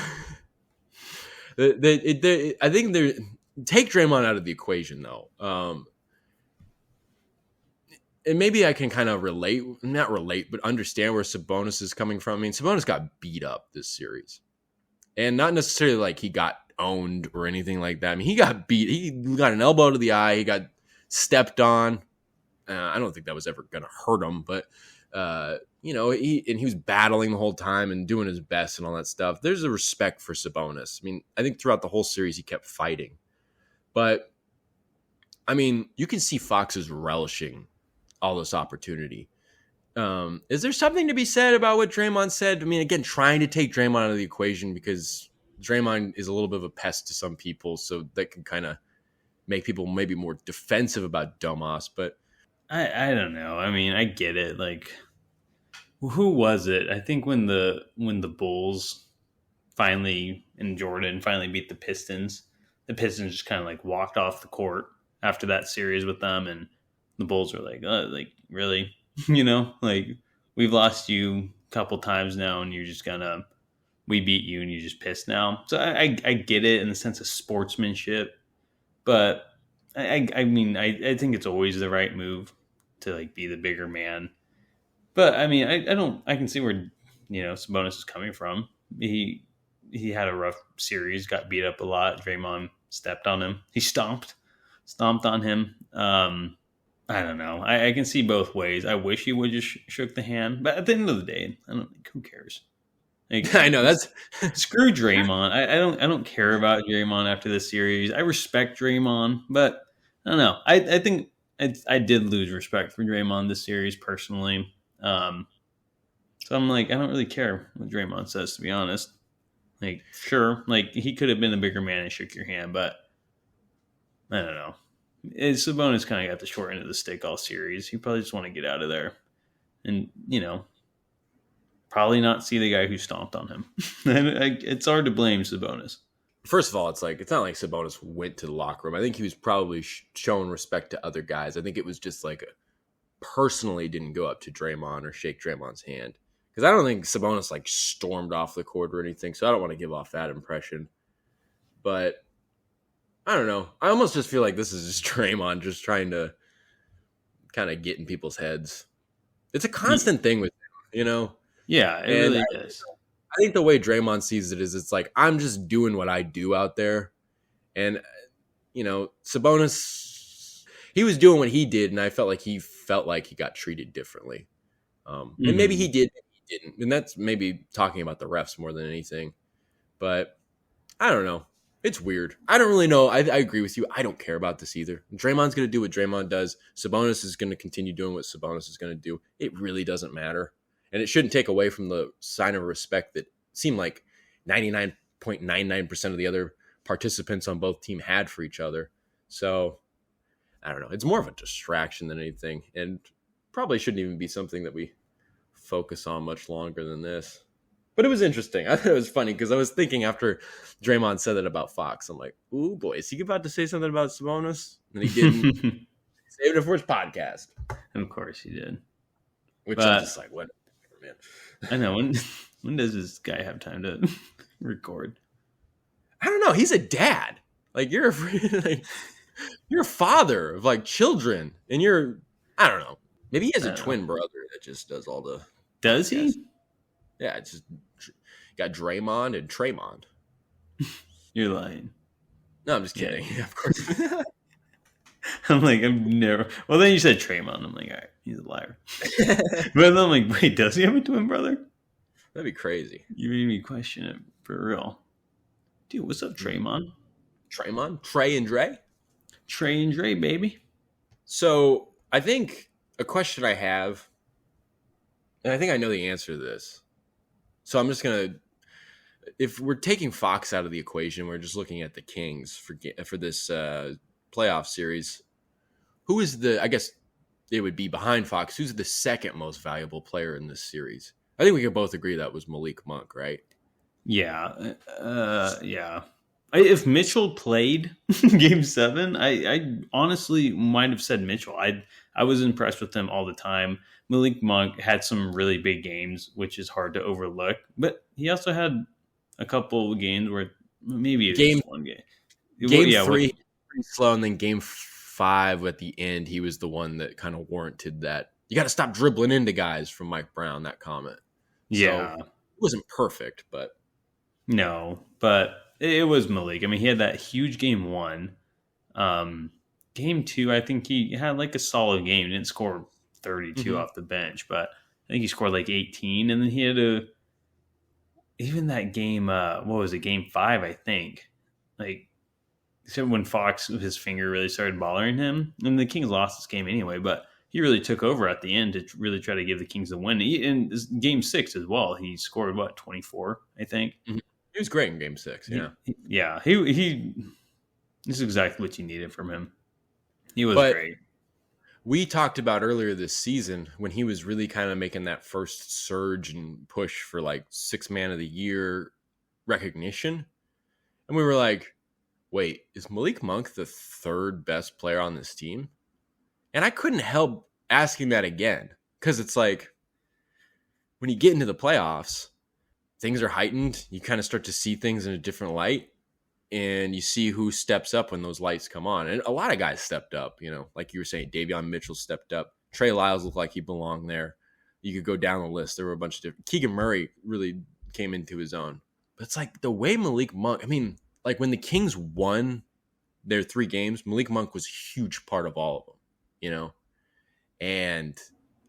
I think take Draymond out of the equation, though. And maybe I can kind of not relate, but understand where Sabonis is coming from. I mean, Sabonis got beat up this series. And not necessarily like he got owned or anything like that. I mean, he got beat. He got an elbow to the eye. He got stepped on. I don't think that was ever going to hurt him. But, he was battling the whole time and doing his best and all that stuff. There's a respect for Sabonis. I mean, I think throughout the whole series he kept fighting. But, I mean, you can see Fox is relishing all this opportunity. Is there something to be said about what Draymond said? I mean, again, trying to take Draymond out of the equation because Draymond is a little bit of a pest to some people, so that can kind of make people maybe more defensive about Domas. But I don't know. I mean, I get it. Like, who was it? I think when the Bulls and Jordan finally beat the Pistons just kind of like walked off the court after that series with them, and the Bulls were like, really, like we've lost you a couple times now, and you're just gonna we beat you, and you're just pissed now. So I get it in the sense of sportsmanship, but I mean I think it's always the right move to like be the bigger man. But I mean I can see where Sabonis is coming from. He had a rough series, got beat up a lot. Draymond stepped on him. He stomped on him. I don't know. I can see both ways. I wish he would just shook the hand, but at the end of the day, I don't think who cares. Like, I know that's screw Draymond. I don't care about Draymond after this series. I respect Draymond, but I don't know. I think I did lose respect for Draymond this series personally. So I'm like, I don't really care what Draymond says, to be honest. Like, sure, like he could have been a bigger man and shook your hand, but I don't know. Sabonis kind of got the short end of the stick all series. He probably just want to get out of there, and probably not see the guy who stomped on him. It's hard to blame Sabonis. First of all, it's not like Sabonis went to the locker room. I think he was probably showing respect to other guys. I think it was just like personally didn't go up to Draymond or shake Draymond's hand. Because I don't think Sabonis like stormed off the court or anything, so I don't want to give off that impression. But I don't know. I almost just feel like this is just Draymond just trying to kind of get in people's heads. It's a constant thing with him, Yeah, it really is. I think the way Draymond sees it is it's like, I'm just doing what I do out there. And, Sabonis, he was doing what he did, and I felt like he got treated differently. And maybe he did, maybe he didn't. And that's maybe talking about the refs more than anything. But I don't know. It's weird. I don't really know. I agree with you. I don't care about this either. Draymond's going to do what Draymond does. Sabonis is going to continue doing what Sabonis is going to do. It really doesn't matter. And it shouldn't take away from the sign of respect that seemed like 99.99% of the other participants on both teams had for each other. So, I don't know. It's more of a distraction than anything. And probably shouldn't even be something that we focus on much longer than this. But it was interesting. I thought it was funny because I was thinking after Draymond said that about Fox, I'm like, ooh, boy, is he about to say something about Sabonis? And he didn't. Saved it for his podcast. Of course he did. Which I'm just like, what? Man. I know. When does this guy have time to record? I don't know. He's a dad. Like, you're a father of like children. And I don't know. Maybe he has a twin brother that just does all the. Does he? Yeah, it's just got Draymond and Traymond. You're lying. No, I'm just kidding. Yeah, of course. I'm like, I've never. Well, then you said Draymond. I'm like, all right, he's a liar. But then I'm like, wait, does he have a twin brother? That'd be crazy. You made me question it for real. Dude, what's up, Draymond? Traymond? Trey and Dre? Trey and Dre, baby. So I think a question I have, and I think I know the answer to this. So I'm just going to, if we're taking Fox out of the equation, we're just looking at the Kings for this playoff series. Who is I guess it would be behind Fox, who's the second most valuable player in this series? I think we can both agree that was Malik Monk, right? Yeah. Yeah. If Mitchell played Game 7, I honestly might have said Mitchell. I was impressed with him all the time. Malik Monk had some really big games, which is hard to overlook. But he also had a couple of games where maybe it was just one game. Game 3, pretty slow, and then Game 5 at the end, he was the one that kind of warranted that. You got to stop dribbling into guys from Mike Brown, that comment. Yeah. So, it wasn't perfect, but. No, but it was Malik. I mean, he had that huge Game 1. Game 2, I think he had like a solid game. He didn't score 32 off the bench, but I think he scored like 18. And then he had even that game, what was it, Game 5, I think. Like, so when Fox, his finger really started bothering him, and the Kings lost this game anyway, but he really took over at the end to really try to give the Kings the win. In Game 6 as well, he scored, 24, I think. Mm-hmm. He was great in Game 6, yeah. He this is exactly what you needed from him. He was great. We talked about earlier this season when he was really kind of making that first surge and push for like 6th man of the year recognition. And we were like, wait, is Malik Monk the third best player on this team? And I couldn't help asking that again, because it's like, when you get into the playoffs, things are heightened. You kind of start to see things in a different light, and you see who steps up when those lights come on. And a lot of guys stepped up, like you were saying, Davion Mitchell stepped up. Trey Lyles looked like he belonged there. You could go down the list. There were a bunch of different. Keegan Murray really came into his own. But it's like the way Malik Monk, I mean, like when the Kings won their 3 games, Malik Monk was a huge part of all of them, And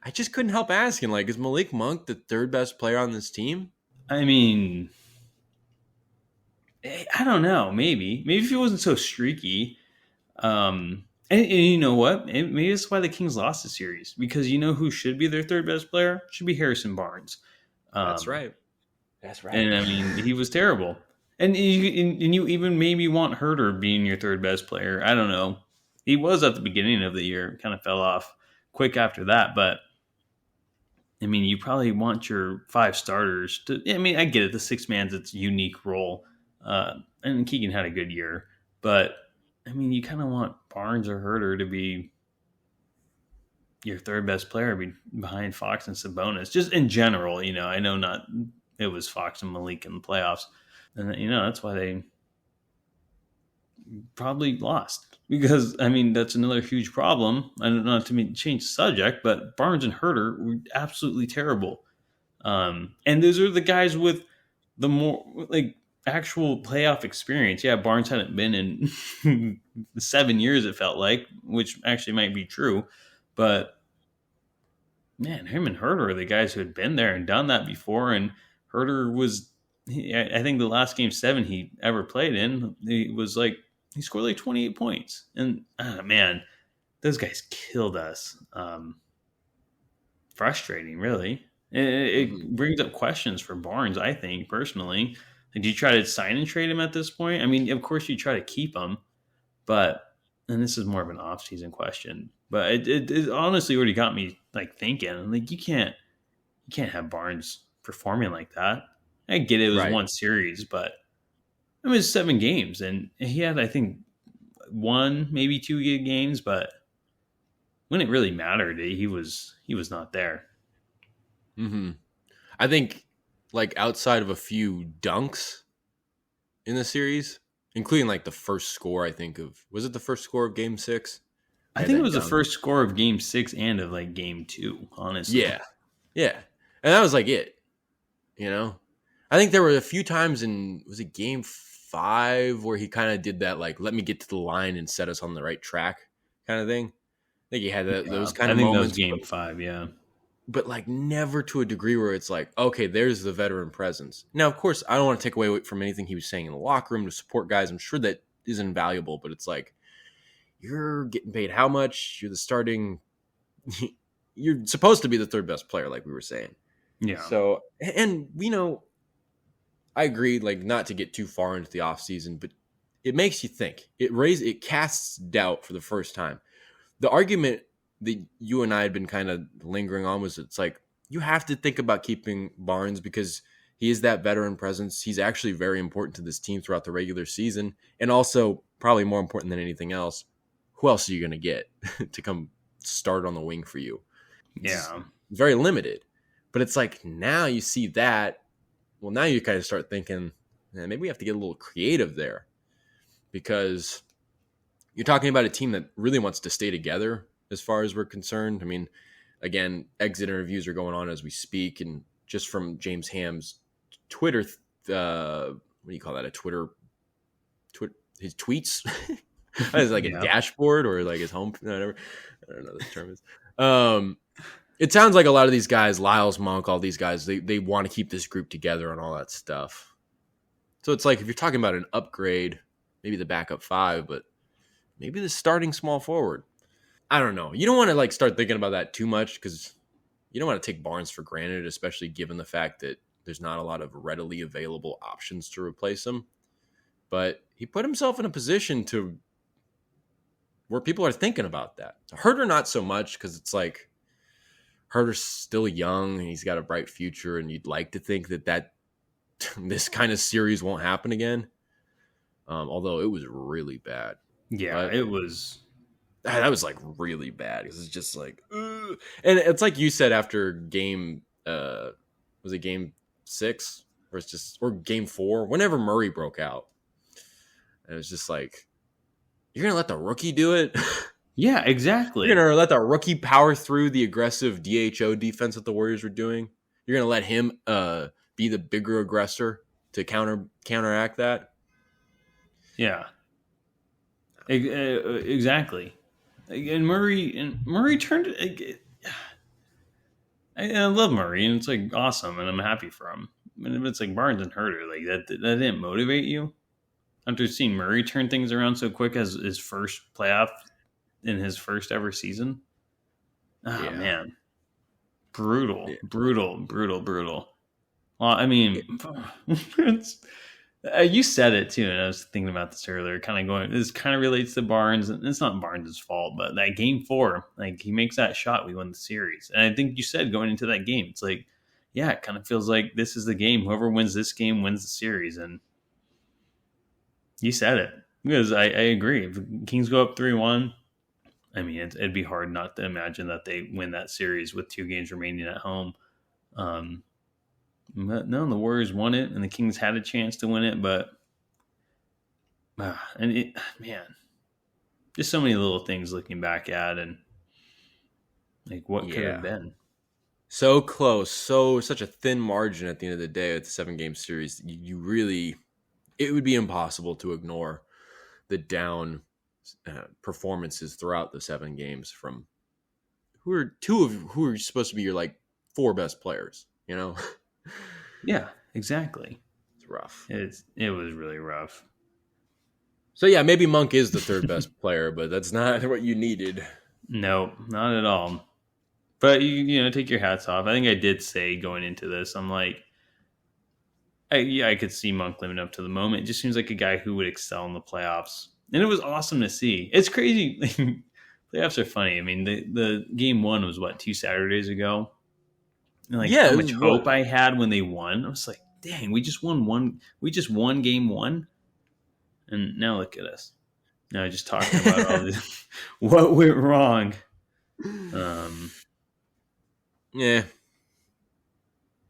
I just couldn't help asking, like, is Malik Monk the third best player on this team? I mean, I don't know. Maybe if he wasn't so streaky. And you know what? Maybe that's why the Kings lost the series, because you know who should be their third best player? Should be Harrison Barnes. That's right. And I mean, he was terrible. And you even maybe want Huerter being your third best player. I don't know. He was at the beginning of the year, kind of fell off quick after that. But I mean, you probably want your 5 starters to. I mean, I get it. The 6 man's its unique role, and Keegan had a good year. But I mean, you kind of want Barnes or Huerter to be your third best player behind Fox and Sabonis. Just in general, I know not. It was Fox and Malik in the playoffs, and that's why they probably lost, because I mean that's another huge problem. I don't know, to change the subject, but Barnes and Huerter were absolutely terrible, and those are the guys with the more like actual playoff experience. Yeah, Barnes hadn't been in 7 years, it felt like, which actually might be true, but man, him and Huerter are the guys who had been there and done that before. And Huerter was, I think the last game 7 he ever played in, he scored like 28 points. And man, those guys killed us. Frustrating, really. It brings up questions for Barnes, I think, personally. Do you try to sign and trade him at this point? I mean, of course you try to keep him, and this is more of an off-season question, but it honestly already got me like thinking, like you can't have Barnes performing like that. I get it was one series, but it was 7 games, and he had, I think, 1, maybe 2 good games, but when it really mattered, he was not there. Mm-hmm. I think, like, outside of a few dunks in the series, including like the first score, was it the first score of Game 6? I think it was the first score of Game 6 and of like Game 2, honestly. Yeah. And that was like it, I think there were a few times was it Game 5 where he kind of did that, like, let me get to the line and set us on the right track kind of thing. I think he had those kind of moments. That was Game 5, yeah. But like never to a degree where it's like, okay, there's the veteran presence. Now, of course, I don't want to take away from anything he was saying in the locker room to support guys. I'm sure that is invaluable, but it's like, you're getting paid how much? You're the starting. You're supposed to be the third best player, like we were saying. Yeah. So, and I agree, like, not to get too far into the offseason, but it makes you think. It casts doubt for the first time. The argument that you and I had been kind of lingering on was, it's like, you have to think about keeping Barnes because he is that veteran presence. He's actually very important to this team throughout the regular season. And also, probably more important than anything else, who else are you going to get to come start on the wing for you? Yeah. It's very limited. But it's like, now you see that. Well, now you kind of start thinking, maybe we have to get a little creative there, because you're talking about a team that really wants to stay together as far as we're concerned. I mean, again, exit interviews are going on as we speak, and just from James Ham's Twitter, what do you call that? His tweets? Is like a dashboard or like his home? Whatever. I don't know what the term is. It sounds like a lot of these guys, Lyles, Monk, all these guys, they want to keep this group together and all that stuff. So it's like, if you're talking about an upgrade, maybe the backup 5, but maybe the starting small forward. I don't know. You don't want to like start thinking about that too much, because you don't want to take Barnes for granted, especially given the fact that there's not a lot of readily available options to replace him. But he put himself in a position to where people are thinking about that. Huerter, not so much, because it's like, Huerter's still young and he's got a bright future, and you'd like to think that this kind of series won't happen again. Although it was really bad. Yeah, it was. That was like really bad because it's just like, ugh. And it's like you said after game, was it game 6 or game 4? Whenever Murray broke out, and it was just like, you're gonna let the rookie do it? Yeah, exactly. You're gonna let the rookie power through the aggressive DHO defense that the Warriors were doing? You're gonna let him be the bigger aggressor to counteract that? Yeah, exactly. And Murray turned. I love Murray, and it's like awesome, and I'm happy for him. And if it's like Barnes and Huerter, like that didn't motivate you after seeing Murray turn things around so quick as his first playoff in his first ever season. Oh yeah. Man, brutal. Well, I mean, you said it too, and I was thinking about this earlier. This kind of relates to Barnes, and it's not Barnes' fault, but that game 4, like he makes that shot, we win the series. And I think you said going into that game, it's like, yeah, it kind of feels like this is the game. Whoever wins this game wins the series, and you said it because I agree. If the Kings go up 3-1, I mean, it'd be hard not to imagine that they win that series with 2 games remaining at home. But no, the Warriors won it, and the Kings had a chance to win it, but just so many little things looking back at, and like what could have been. So close, such a thin margin at the end of the day with the 7-game series. You really, it would be impossible to ignore the down performances throughout the 7 games from who are supposed to be your like 4 best players, you know? Yeah, exactly. It's rough. It was really rough. So yeah, maybe Monk is the 3rd best player, but that's not what you needed. No, not at all. But you take your hats off. I think I did say going into this, I'm like, I could see Monk living up to the moment. It just seems like a guy who would excel in the playoffs, and it was awesome to see. It's crazy. Playoffs are funny. I mean, the game 1 was 2 Saturdays ago. And how much hope I had when they won. I was like, dang, we just won game 1. And now look at us. Now just talking about all this, what went wrong. Yeah.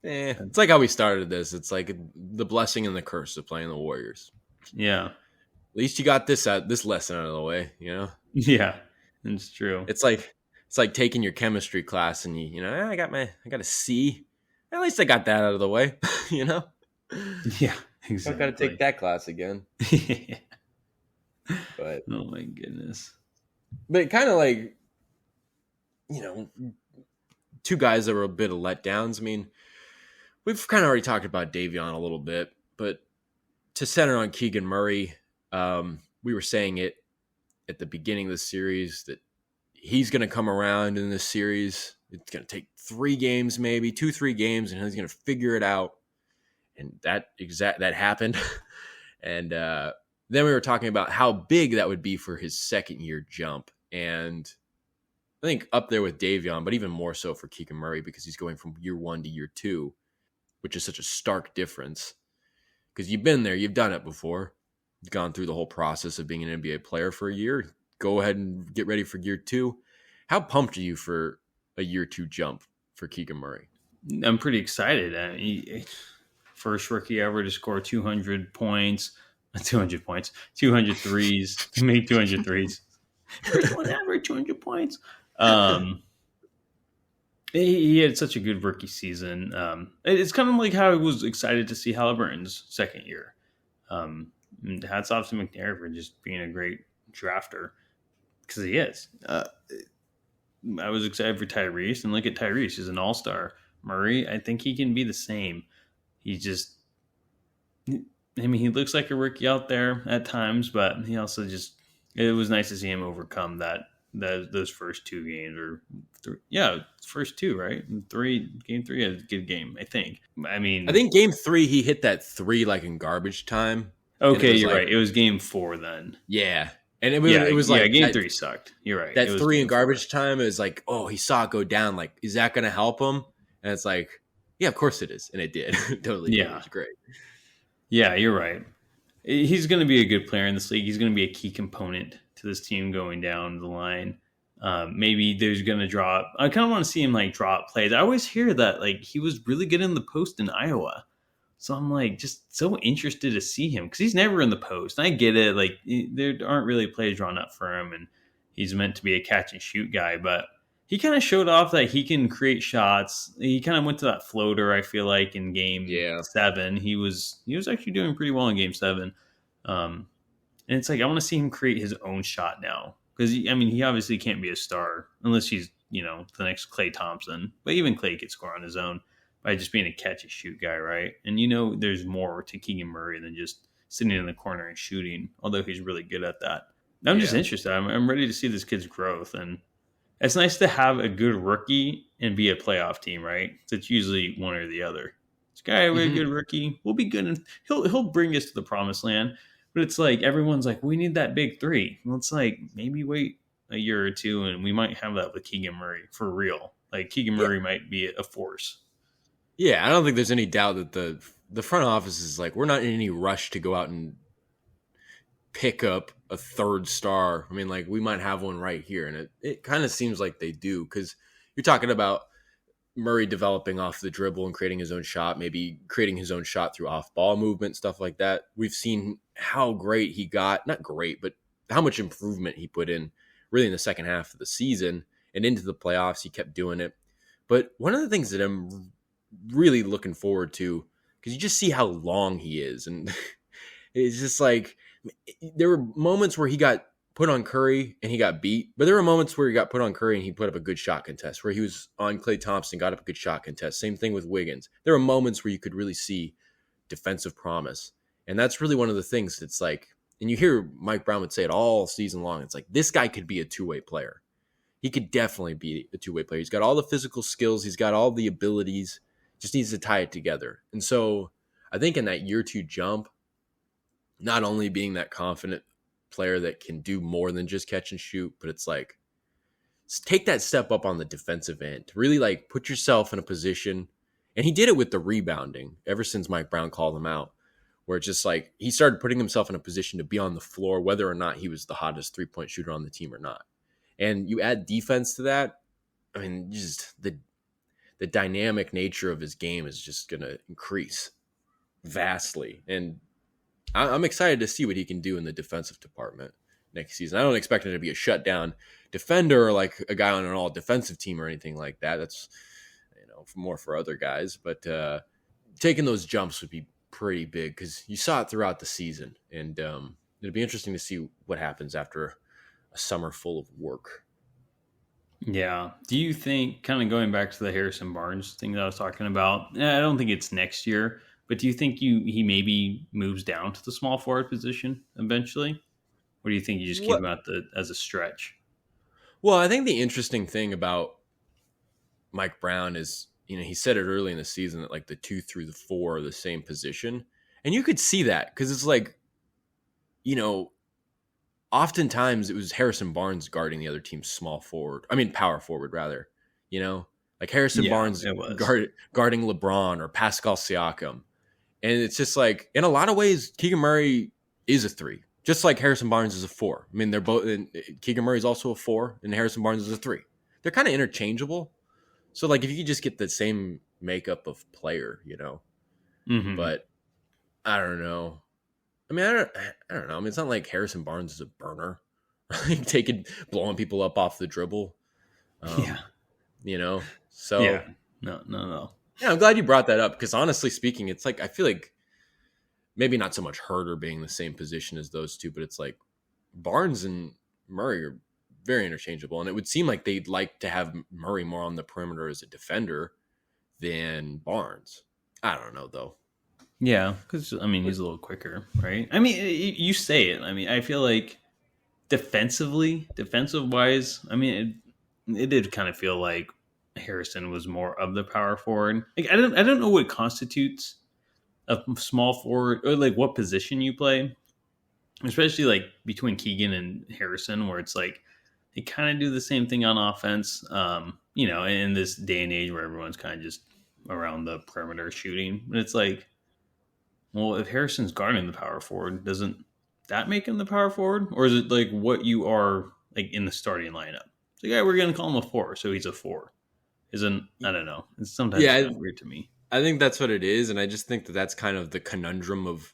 It's like how we started this. It's like the blessing and the curse of playing the Warriors. Yeah. At least you got this lesson out of the way, you know? Yeah, it's true. It's like taking your chemistry class and I got a C. At least I got that out of the way, you know? Yeah, exactly. I got to take that class again. But oh my goodness. But kind of like, 2 guys that were a bit of letdowns. I mean, we've kind of already talked about Davion a little bit, but to center on Keegan Murray, we were saying it at the beginning of the series that he's going to come around in this series. It's going to take 3 games, maybe 2-3 games, and he's going to figure it out. And that happened. And then we were talking about how big that would be for his 2nd-year jump. And I think up there with Davion, but even more so for Keegan Murray because he's going from year 1 to year 2, which is such a stark difference. Because you've been there, you've done it before. You've gone through the whole process of being an NBA player for a year. Go ahead and get ready for year 2. How pumped are you for a year 2 jump for Keegan Murray? I'm pretty excited. First rookie ever to score 200 points, 200 threes, to make 200 threes. First one ever, 200 points. He had such a good rookie season. It's kind of like how I was excited to see Halliburton's 2nd year. Hats off to McNair for just being a great drafter, because he is. I was excited for Tyrese, and look at Tyrese. He's an all-star. Murray, I think he can be the same. He looks like a rookie out there at times, but he also it was nice to see him overcome those first 2 games, or first 2, right? Game 3 had a good game, I think. I think game 3 he hit that 3 like in garbage time. Okay, you're right. It was game 4 then. Yeah. And it was like game 3 sucked. You're right. That 3 in garbage time is like, oh, he saw it go down. Like, is that going to help him? And it's like, yeah, of course it is, and it did. Totally. Yeah, it was great. Yeah, you're right. he's going to be a good player in this league. He's going to be a key component to this team going down the line. Maybe there's going to drop. I kind of want to see him like drop plays. I always hear that like he was really good in the post in Iowa. So I'm like just so interested to see him because he's never in the post. And I get it. Like there aren't really plays drawn up for him and he's meant to be a catch and shoot guy, but he kind of showed off that he can create shots. He kind of went to that floater, I feel like, in game 7. He was actually doing pretty well in game 7. And it's like I want to see him create his own shot now. Because, he obviously can't be a star unless he's, the next Klay Thompson. But even Klay could score on his own by just being a catch-and-shoot guy, right? And there's more to Keegan Murray than just sitting in the corner and shooting, although he's really good at that. I'm just interested. I'm ready to see this kid's growth. And it's nice to have a good rookie and be a playoff team, right? So it's usually one or the other. This guy, we're a good rookie. We'll be good. And he'll bring us to the promised land. But it's like everyone's like, we need that big 3. Well, it's like maybe wait a year or two and we might have that with Keegan Murray for real. Like Keegan Murray might be a force. Yeah, I don't think there's any doubt that the front office is like, we're not in any rush to go out and pick up a 3rd star. Like we might have one right here. And it kind of seems like they do because you're talking about Murray developing off the dribble and creating his own shot, maybe creating his own shot through off-ball movement, stuff like that. We've seen how great he got, not great, but how much improvement he put in really in the second half of the season and into the playoffs. He kept doing it. But one of the things that I'm really looking forward to, because you just see how long he is. And it's just like, there were moments where he got put on Curry and he got beat, but there were moments where he got put on Curry and he put up a good shot contest, where he was on Klay Thompson, got up a good shot contest. Same thing with Wiggins. There were moments where you could really see defensive promise. And that's really one of the things that's like, and you hear Mike Brown would say it all season long. It's like, this guy could be a 2-way player. He could definitely be a 2-way player. He's got all the physical skills. He's got all the abilities, just needs to tie it together. And so I think in that year 2 jump, not only being that confident player that can do more than just catch and shoot, but it's like, take that step up on the defensive end, really like put yourself in a position. And he did it with the rebounding ever since Mike Brown called him out, where it's just like he started putting himself in a position to be on the floor, whether or not he was the hottest 3-point shooter on the team or not. And you add defense to that. Just the dynamic nature of his game is just going to increase vastly. And I'm excited to see what he can do in the defensive department next season. I don't expect him to be a shutdown defender or like a guy on an all defensive team or anything like that. That's more for other guys. But taking those jumps would be pretty big because you saw it throughout the season, and it'll be interesting to see what happens after a summer full of work. Yeah. Do you think, kind of going back to the Harrison Barnes thing that I was talking about, I don't think it's next year. But do you think he maybe moves down to the small forward position eventually? Or do you think you just keep him as a stretch? Well, I think the interesting thing about Mike Brown is, he said it early in the season that like the 2 through the 4 are the same position. And you could see that because it's like, oftentimes it was Harrison Barnes guarding the other team's power forward rather, like Harrison Barnes guarding LeBron or Pascal Siakam. And it's just like, in a lot of ways, Keegan Murray is a 3, just like Harrison Barnes is a 4. They're both. Keegan Murray is also a 4, and Harrison Barnes is a 3. They're kind of interchangeable. So, like, if you could just get the same makeup of player, But I don't know. I don't know. It's not like Harrison Barnes is a burner, blowing people up off the dribble. So yeah, no. Yeah, I'm glad you brought that up because honestly speaking, it's like I feel like maybe not so much Huerter being the same position as those two, but it's like Barnes and Murray are very interchangeable, and it would seem like they'd like to have Murray more on the perimeter as a defender than Barnes. I don't know though. Yeah, because he's a little quicker, right? You say it. I feel like defensive wise, it did kind of feel like Harrison was more of the power forward. Like I don't know what constitutes a small forward or like what position you play, especially like between Keegan and Harrison, where it's like they kind of do the same thing on offense. In this day and age where everyone's kind of just around the perimeter shooting, but it's like Well, if Harrison's guarding the power forward, doesn't that make him the power forward? Or is it like what you are like in the starting lineup? So yeah, we're going to call him a 4, so he's a 4. I don't know. It's sometimes kind of weird to me. I think that's what it is, and I just think that that's kind of the conundrum of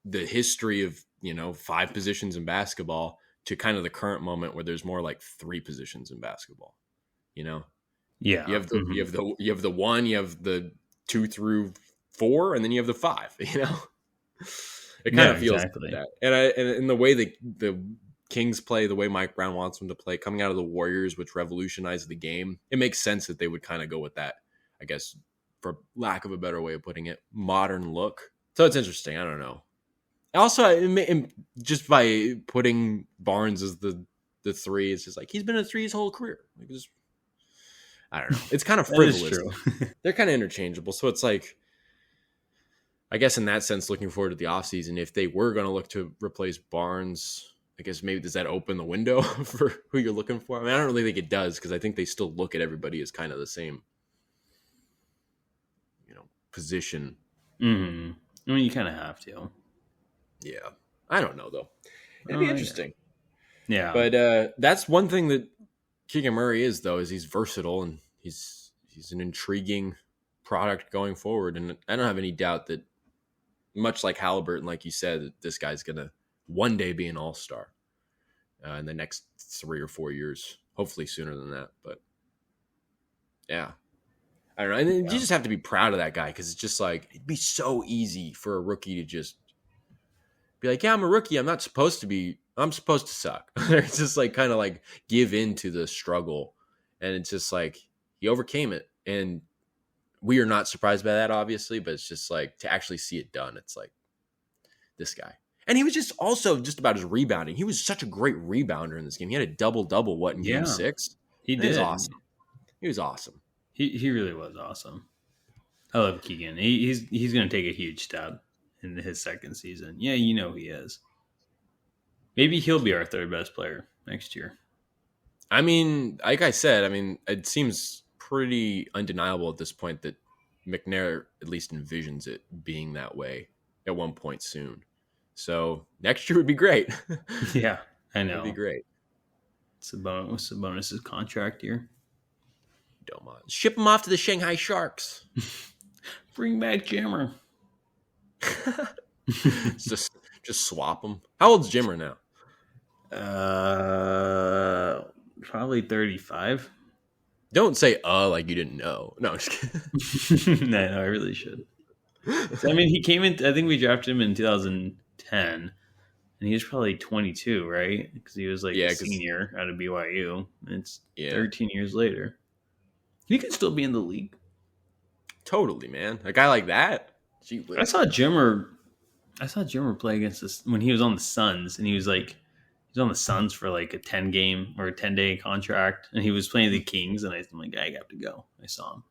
the history of 5 positions in basketball to kind of the current moment where there's more like 3 positions in basketball. Yeah, you have the you have the 1, you have the 2 through 4, and then you have the 5. It kind of feels like that, and in the way the Kings play, the way Mike Brown wants them to play, coming out of the Warriors, which revolutionized the game, it makes sense that they would kind of go with that, I guess, for lack of a better way of putting it, modern look. So it's interesting. I don't know. Also, just by putting Barnes as the 3, it's just like he's been a 3 his whole career. I don't know. It's kind of frivolous. They're kind of interchangeable. So it's like, I guess in that sense, looking forward to the offseason, if they were going to look to replace Barnes, I guess maybe does that open the window for who you're looking for? I mean, I don't really think it does, because I think they still look at everybody as kind of the same, position. Mm-hmm. I mean, you kind of have to. Yeah. I don't know, though. It'd be interesting. Yeah. But that's one thing that Keegan Murray is, though, is he's versatile and he's an intriguing product going forward. And I don't have any doubt that, much like Halliburton, like you said, that this guy's going to one day be an all-star in the next 3 or 4 years. Hopefully sooner than that. But yeah. I don't know. And you just have to be proud of that guy, because it's just like, it'd be so easy for a rookie to just be like, yeah, I'm a rookie. I'm supposed to suck. It's just like kind of like give in to the struggle. And it's just like he overcame it. And we are not surprised by that, obviously, but it's just like to actually see it done. It's like this guy. And he was just also just about his rebounding. He was such a great rebounder in this game. He had a double-double, in game 6? He did. He was awesome. He was awesome. He really was awesome. I love Keegan. He's going to take a huge step in his second season. Yeah, he is. Maybe he'll be our 3rd best player next year. I mean, like I said, it seems pretty undeniable at this point that McNair at least envisions it being that way at one point soon. So next year would be great. Yeah, I know. It'd be great. Sabonis' contract year. Don't mind. Ship him off to the Shanghai Sharks. Bring back Jimmer. just swap him. How old's Jimmer now? Probably 35. Don't say like you didn't know. No, I'm just kidding. No, I really should. So, he came in. I think we drafted him in 2010, and he was probably 22, right? Because he was like a senior out of BYU. It's 13 years later. He could still be in the league. Totally, man. A guy like that. I saw Jimmer play against us when he was on the Suns, and he was on the Suns for like a 10-game or a 10-day contract, and he was playing the Kings, and I'm like, I got to go. I saw him.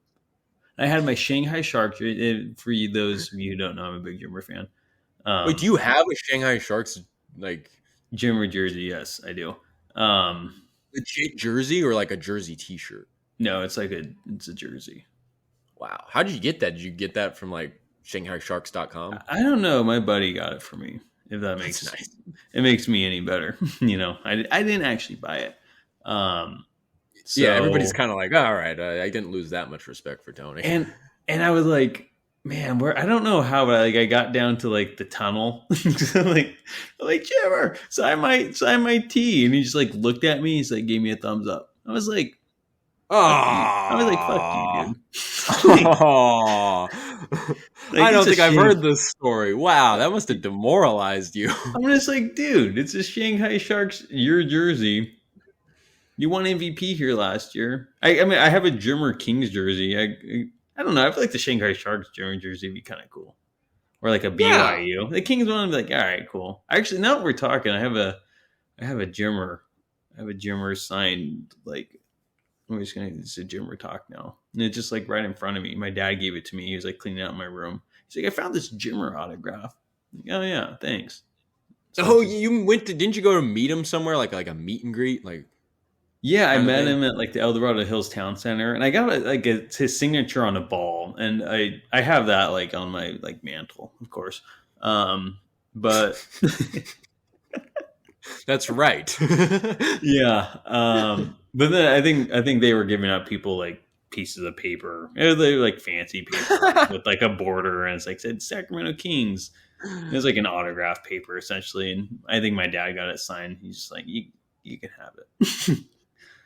I had my Shanghai Sharks. For those of you who don't know, I'm a big Jimmer fan. Wait, do you have a Shanghai Sharks Jimmer jersey? Yes, I do. Legit jersey or like a jersey T-shirt? No, it's a jersey. Wow. How did you get that? Did you get that from like ShanghaiSharks.com? I don't know. My buddy got it for me. If that makes nice. It makes me any better. I didn't actually buy it. So, yeah, everybody's kind of like, all right, I didn't lose that much respect for Tony. And I was like, man, I don't know how, but I got down to like the tunnel. I'm like, Jimmer, sign my tee. And he just like looked at me. He's like, gave me a thumbs up. I was like, I was like, fuck you, dude. I don't think I've heard this story. Wow, that must have demoralized you. I'm just like, dude, it's a Shanghai Sharks, your jersey. You won MVP here last year. I have a Jimmer Kings jersey. I don't know. I feel like the Shanghai Sharks Jimmer jersey would be kind of cool. Or like a BYU. The Kings one would be like, all right, cool. Actually, now that we're talking, I have a Jimmer. I have a Jimmer signed, like, it's a Jimmer talk now. And it's just like right in front of me. My dad gave it to me. He was like cleaning out my room. He's like, I found this Jimmer autograph. I'm like, oh yeah, thanks. So didn't you go to meet him somewhere, like a meet and greet? Yeah, I met him at like the El Dorado Hills Town Center, and I got his signature on a ball, and I have that like on my like mantle, of course. But that's right. Yeah. But then I think they were giving out people like pieces of paper. They were like fancy paper with like a border, and it's like said Sacramento Kings. It was like an autograph paper essentially, and I think my dad got it signed. He's just like, you can have it.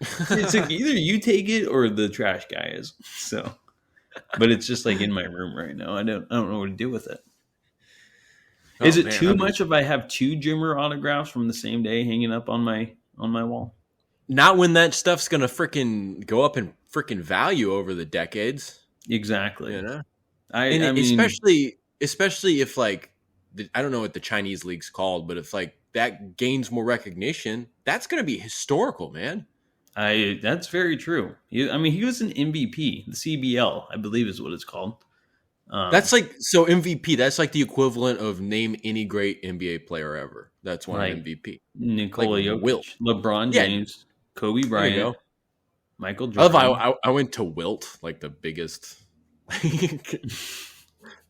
It's like either you take it or the trash guy is. So, but it's just like in my room right now. I don't know what to do with it. Is it too much if I have 2 Jimmer autographs from the same day hanging up on my wall? Not when that stuff's gonna freaking go up in freaking value over the decades. Exactly. You know, I mean, especially if like I don't know what the Chinese league's called, but if like that gains more recognition, that's gonna be historical, man. That's very true. He was an MVP, the CBL, I believe is what it's called. That's like so MVP. That's like the equivalent of name any great NBA player ever. That's one like MVP. Nikola Jokic, LeBron James, Kobe Bryant, Michael Jordan. I went to Wilt, like the biggest.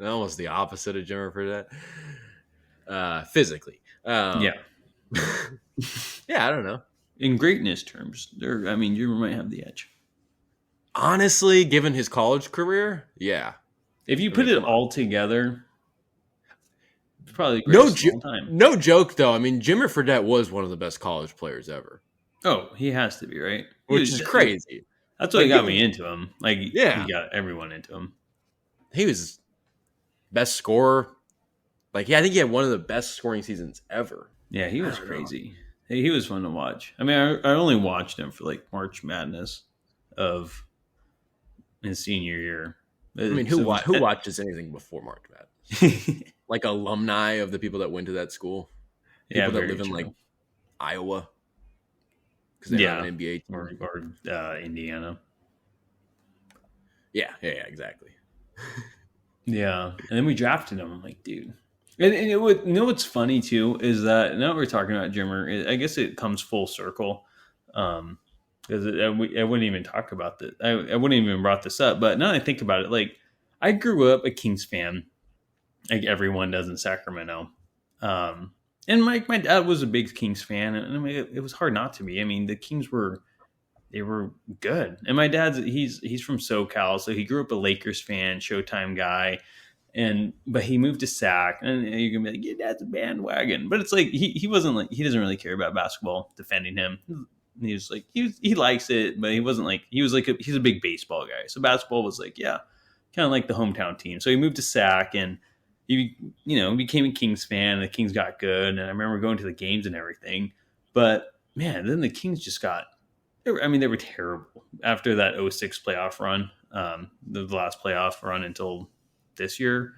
Almost the opposite of Jimmer for that. Physically, yeah, I don't know. In greatness terms, Jimmer might have the edge. Honestly, given his college career, yeah. If you put it all together, it's probably no joke though. I mean, Jimmer Fredette was one of the best college players ever. Oh, he has to be, right? Which is crazy. That's what got me into him. Like, he got everyone into him. He was best scorer. Like, I think he had one of the best scoring seasons ever. Yeah, he was crazy. He was fun to watch. I mean, I only watched him for like March Madness of his senior year. I mean, who watches anything before March Madness? Like alumni of the people that went to that school, people that live in like Iowa, because they have an NBA team. or Indiana. Yeah, exactly. Yeah, and then we drafted him. I'm like, dude. And you know what's funny too is that now we're talking about Jimmer. I guess it comes full circle. Because I wouldn't even talk about this. I wouldn't even brought this up. But now that I think about it, like I grew up a Kings fan, like everyone does in Sacramento. And my dad was a big Kings fan, and I mean, it was hard not to be. I mean, the Kings were good, and my dad's he's from SoCal, so he grew up a Lakers fan, Showtime guy. But he moved to Sac, and you're gonna be like, your dad's a bandwagon. But it's like he wasn't like, he doesn't really care about basketball. Defending him. He was like he likes it, but he wasn't like he's a big baseball guy. So basketball was like kind of like the hometown team. So he moved to Sac and he became a Kings fan. And the Kings got good, and I remember going to the games and everything. But man, then the Kings just they were terrible after that 06 playoff run, the last playoff run until this year.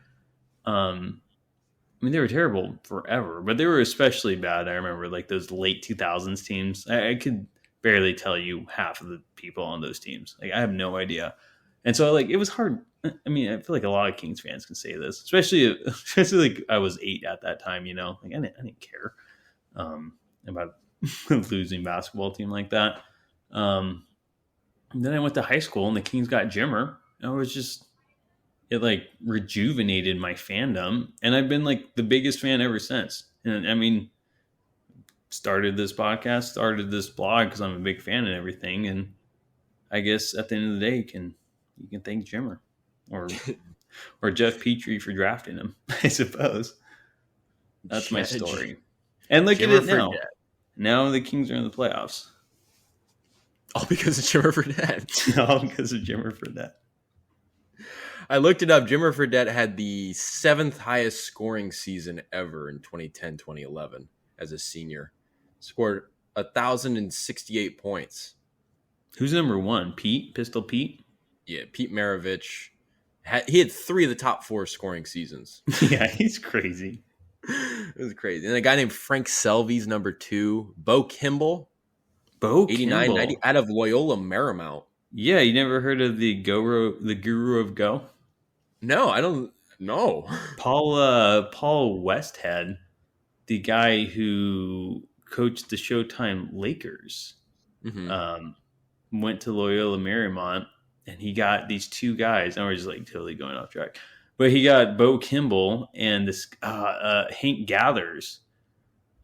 They were terrible forever, but they were especially bad. I remember like those late 2000s teams. I could barely tell you half of the people on those teams. Like I have no idea. And so like it was hard. I mean, I feel like a lot of Kings fans can say this, especially like I was 8 at that time, like I didn't care about losing basketball team like that. Then I went to high school and the Kings got Jimmer. And it like rejuvenated my fandom, and I've been like the biggest fan ever since. And I mean, started this podcast, started this blog because I'm a big fan and everything. And I guess at the end of the day, you can thank Jimmer or Jeff Petrie for drafting him. I suppose that's my story. And look at it now. Now the Kings are in the playoffs. All because of Jimmer Fredette. All because of Jimmer Fredette. I looked it up. Jimmer Fredette had the 7th highest scoring season ever in 2010-2011 as a senior. Scored 1,068 points. Who's number 1? Pistol Pete? Yeah, Pete Maravich. He had 3 of the top 4 scoring seasons. Yeah, he's crazy. It was crazy. And a guy named Frank Selby's number 2. Bo Kimball. 89, 90 out of Loyola Marymount. Yeah, you never heard of the Guru of Go? No, I don't know. Paul Westhead, the guy who coached the Showtime Lakers, went to Loyola Marymount, and he got these 2 guys. And we're just like totally going off track, But he got Bo Kimball and this Hank Gathers.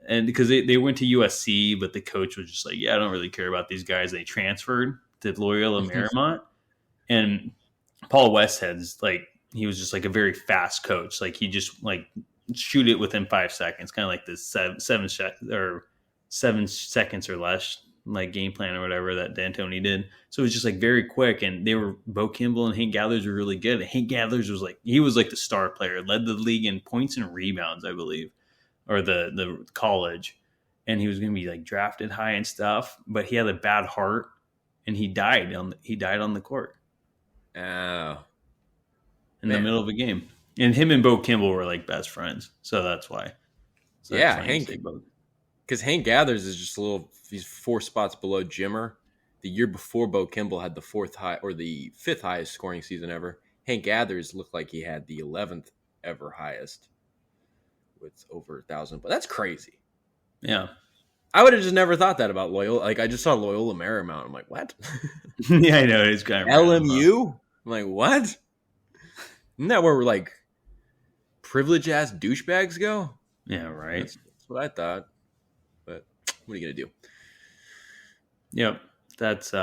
And because they went to USC, but the coach was just like, yeah, I don't really care about these guys. They transferred to Loyola Marymount. And Paul Westhead's like, he was just like a very fast coach. Like he just like shoot it within 5 seconds, kind of like this 7 seconds or less, like game plan or whatever that D'Antoni did. So it was just like very quick. And they were Bo Kimball and Hank Gathers were really good. And Hank Gathers was like, he was like the star player, led the league in points and rebounds, I believe, or the college. And he was going to be like drafted high and stuff, but he had a bad heart and he died on the court. Oh. In the middle of a game. And him and Bo Kimball were like best friends. So that's why. So yeah, Hank. Because Hank Gathers is just he's 4 spots below Jimmer. The year before, Bo Kimball had the 4th high or the 5th highest scoring season ever. Hank Gathers looked like he had the 11th ever highest with over 1,000. But that's crazy. Yeah. I would have just never thought that about Loyola. Like, I just saw Loyola Marymount. I'm like, what? Yeah, I know. It's kind of LMU? I'm like, what? Isn't that where we're like privileged-ass douchebags go? Yeah, right. That's what I thought. But what are you going to do? Yep. That's, you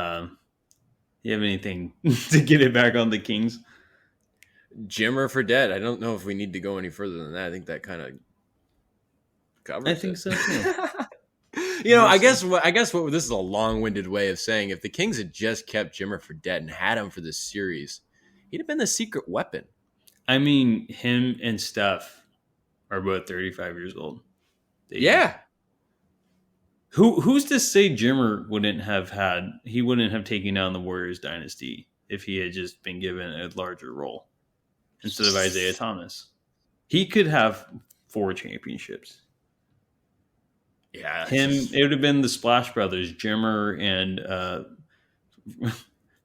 have anything to get it back on the Kings? Jimmer for dead. I don't know if we need to go any further than that. I think that kind of covers it. I think so, too. I guess what this is a long-winded way of saying, if the Kings had just kept Jimmer for dead and had him for this series, he'd have been the secret weapon. I mean, him and Steph are both 35 years old. Yeah. Who's to say Jimmer wouldn't have taken down the Warriors dynasty if he had just been given a larger role instead of Isaiah Thomas? He could have 4 championships. Yeah. It would have been the Splash Brothers, Jimmer and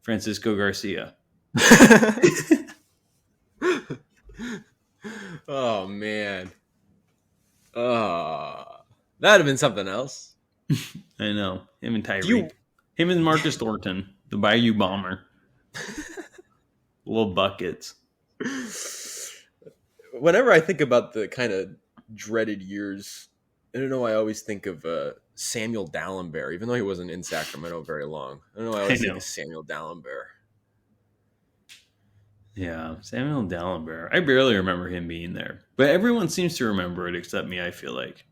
Francisco Garcia. Oh, man. That'd have been something else. I know. Him and Tyreek. Him and Marcus Thornton, the Bayou Bomber. Little buckets. Whenever I think about the kind of dreaded years, I don't know, I always think of Samuel Dallenberg, even though he wasn't in Sacramento very long. I don't know, I always think of Samuel Dallenberg. Yeah, Samuel Dallenberg. I barely remember him being there. But everyone seems to remember it except me, I feel like.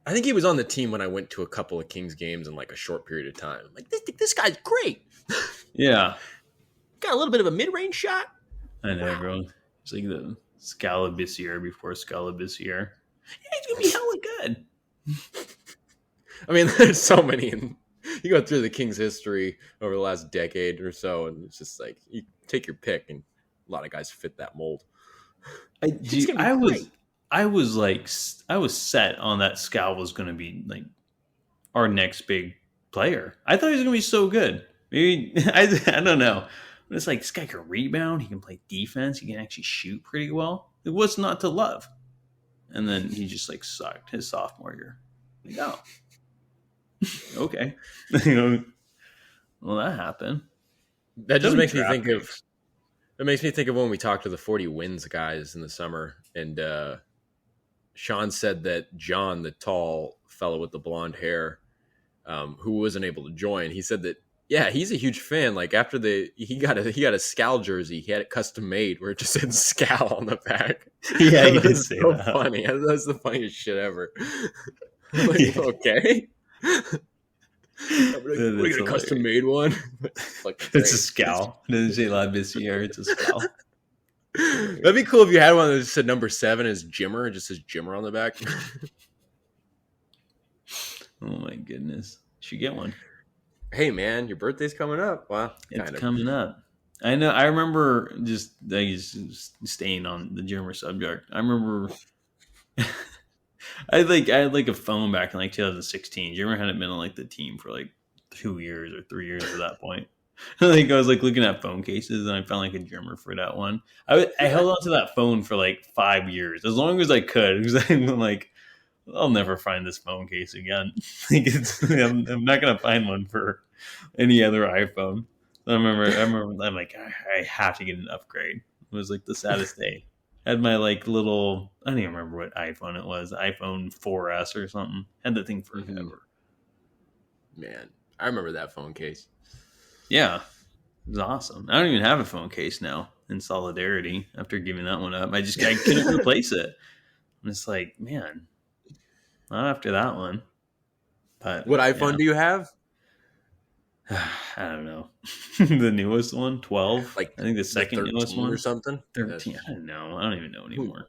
I think he was on the team when I went to a couple of Kings games in like a short period of time. I'm like, this guy's great. Yeah. Got a little bit of a mid-range shot. I know, everyone. It's like the Scalabissier before Scalabissier. Yeah, he's going to be hella good. I mean, there's so many. You go through the Kings' history over the last decade or so, and it's just like, you take your pick, and a lot of guys fit that mold. I was set on that Scal was going to be like our next big player. I thought he was going to be so good. Maybe I don't know. But it's like this guy can rebound. He can play defense. He can actually shoot pretty well. It was not to love. And then he just like sucked his sophomore year. Like, oh, okay. Well, that happened. That just makes me think of. It makes me think of when we talked to the 40 Wins guys in the summer, and Sean said that John, the tall fellow with the blonde hair, who wasn't able to join, he said that, yeah, he's a huge fan. Like after he got a Scal jersey, he had it custom made where it just said Scal on the back. Yeah, he did say so that. Funny. That's the funniest shit ever. Like, yeah. Okay. We got a custom made one. It's a Scal. It doesn't say La Bissiere. It's a Scal. That'd be cool if you had one that just said number 7 is Jimmer. It just says Jimmer on the back. Oh my goodness. Should get one. Hey man, your birthday's coming up. Wow. It's coming up. I know. I remember just staying on the Jimmer subject. I remember I had like a phone back in like 2016. Jimmer hadn't been on like the team for like 2 years or 3 years at that point. Like I was like looking at phone cases and I found like a Jimmer for that one. I held on to that phone for like 5 years, as long as I could, because I'm like, I'll never find this phone case again. Like I'm not gonna find one for any other iPhone. I'm like, I have to get an upgrade. It was like the saddest day. I had my like little, I don't even remember what iPhone it was, iPhone 4S or something. Had the thing forever. Man, I remember that phone case. Yeah, it was awesome. I don't even have a phone case now in solidarity after giving that one up. I couldn't replace it. I'm just like, man, not after that one. But what iPhone do you have? I don't know. The newest one, 12. Like I think the second newest one or something. 13. I don't know. I don't even know anymore.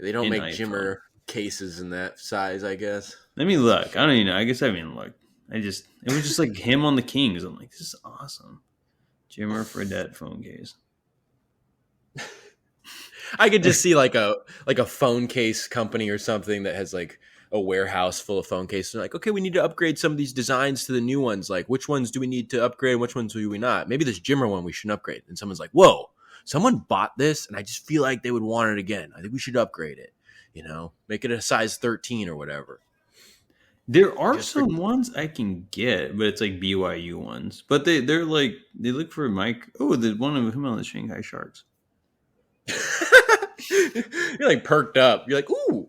They don't make Jimmer cases in that size, I guess. Let me look. I don't even know. I guess I haven't even looked. It was just like him on the Kings. I'm like, this is awesome. Jimmer Fredette phone case. I could just see like a phone case company or something that has like a warehouse full of phone cases. They're like, okay, we need to upgrade some of these designs to the new ones. Like, which ones do we need to upgrade and which ones do we not? Maybe this Jimmer one we shouldn't upgrade. And someone's like, whoa, someone bought this and I just feel like they would want it again. I think we should upgrade it. Make it a size 13 or whatever. There are some ones I can get, but it's like BYU ones. But they're like, they look for Mike. Oh, the one of him on the Shanghai Sharks. You're like perked up. You're like, ooh.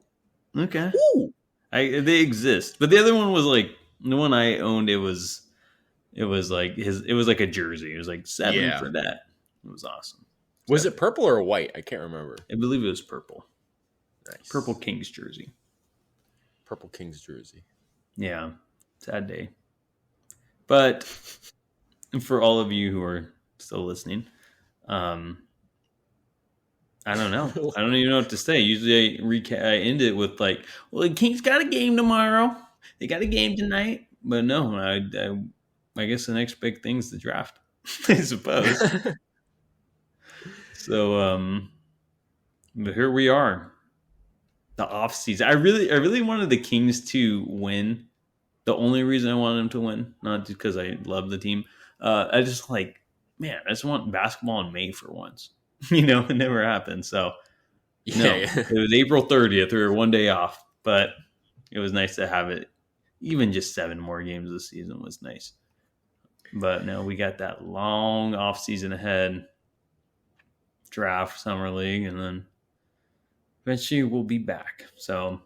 Okay. Ooh. They exist. But the other one was like, the one I owned, it was like it was like a jersey. It was like 7 for that. It was awesome. Was it purple or white? I can't remember. I believe it was purple. Nice. Purple Kings jersey. Purple Kings jersey. Yeah. Sad day. But for all of you who are still listening, I don't know. I don't even know what to say. Usually I end it with like, well, the Kings got a game tomorrow. They got a game tonight. But no, I guess the next big thing is the draft, I suppose. So, but here we are. The off season. I really wanted the Kings to win. The only reason I wanted them to win, not just because I love the team. I just like, man, I just want basketball in May for once. It never happened. So, it was April 30th. We were one day off, but it was nice to have it. Even just 7 more games this season was nice. But no, we got that long off season ahead. Draft, summer league, and then eventually we'll be back. So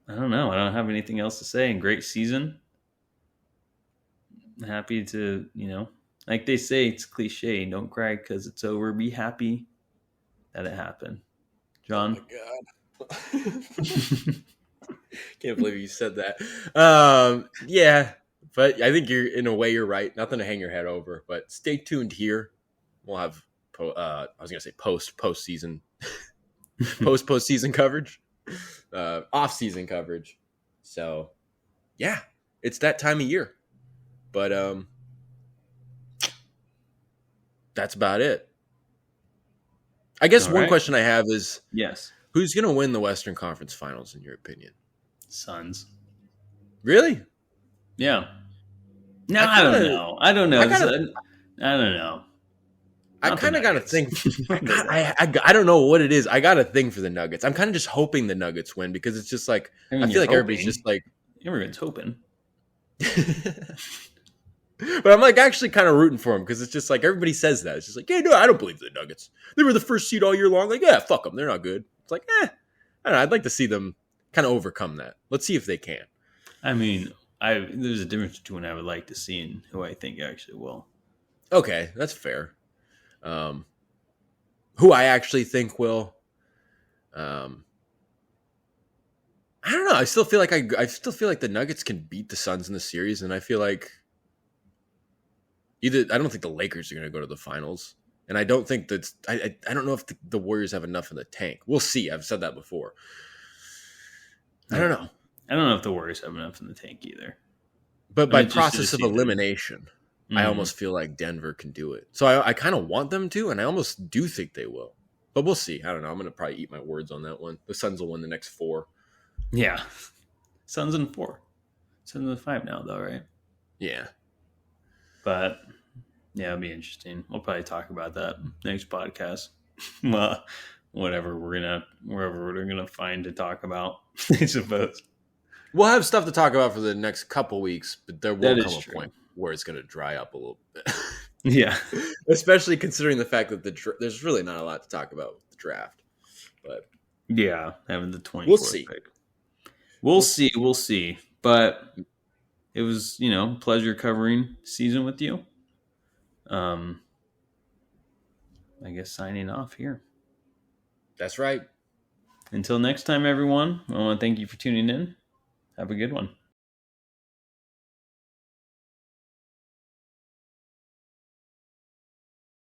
I don't know. I don't have anything else to say. And great season. Happy to, like they say, it's cliche. Don't cry because it's over. Be happy that it happened. John? Oh my God. Can't believe you said that. Yeah, but I think in a way you're right. Nothing to hang your head over. But stay tuned here. We'll have postseason coverage, off-season coverage. So, yeah, it's that time of year. But that's about it. I guess one question I have is, yes, who's going to win the Western Conference Finals in your opinion? Suns. Really? Yeah. No, I don't know. I don't know. I don't know. I kind of got a thing. I don't know what it is. I got a thing for the Nuggets. I'm kind of just hoping the Nuggets win because it's just like I feel like everybody's just like everyone's hoping. But I'm like actually kind of rooting for them because it's just like everybody says that. It's just like, yeah, no, I don't believe the Nuggets. They were the first seed all year long. Like, yeah, fuck them. They're not good. It's like, I don't know. I'd like to see them kind of overcome that. Let's see if they can. I mean, there's a difference between I would like to see and who I think actually will. Okay, that's fair. Who I actually think will. I don't know. I still feel like the Nuggets can beat the Suns in the series, and I feel like I don't think the Lakers are going to go to the finals, and I don't think that I don't know if the Warriors have enough in the tank. We'll see. I've said that before. I don't know. I don't know if the Warriors have enough in the tank either. But by process of elimination, I almost feel like Denver can do it. So I kind of want them to, and I almost do think they will. But we'll see. I don't know. I'm going to probably eat my words on that one. The Suns will win the next 4. Yeah. Suns in 4. Suns in 5 now, though, right? Yeah. But, yeah, it'll be interesting. We'll probably talk about that next podcast. Well, wherever we're going to find to talk about, I suppose. We'll have stuff to talk about for the next couple weeks, but there will come a point. where it's going to dry up a little bit. Yeah. Especially considering the fact that there's really not a lot to talk about with the draft. But yeah, having the 24th we'll see. pick. We'll see. But it was, pleasure covering season with you. I guess signing off here. That's right. Until next time, everyone, I want to thank you for tuning in. Have a good one.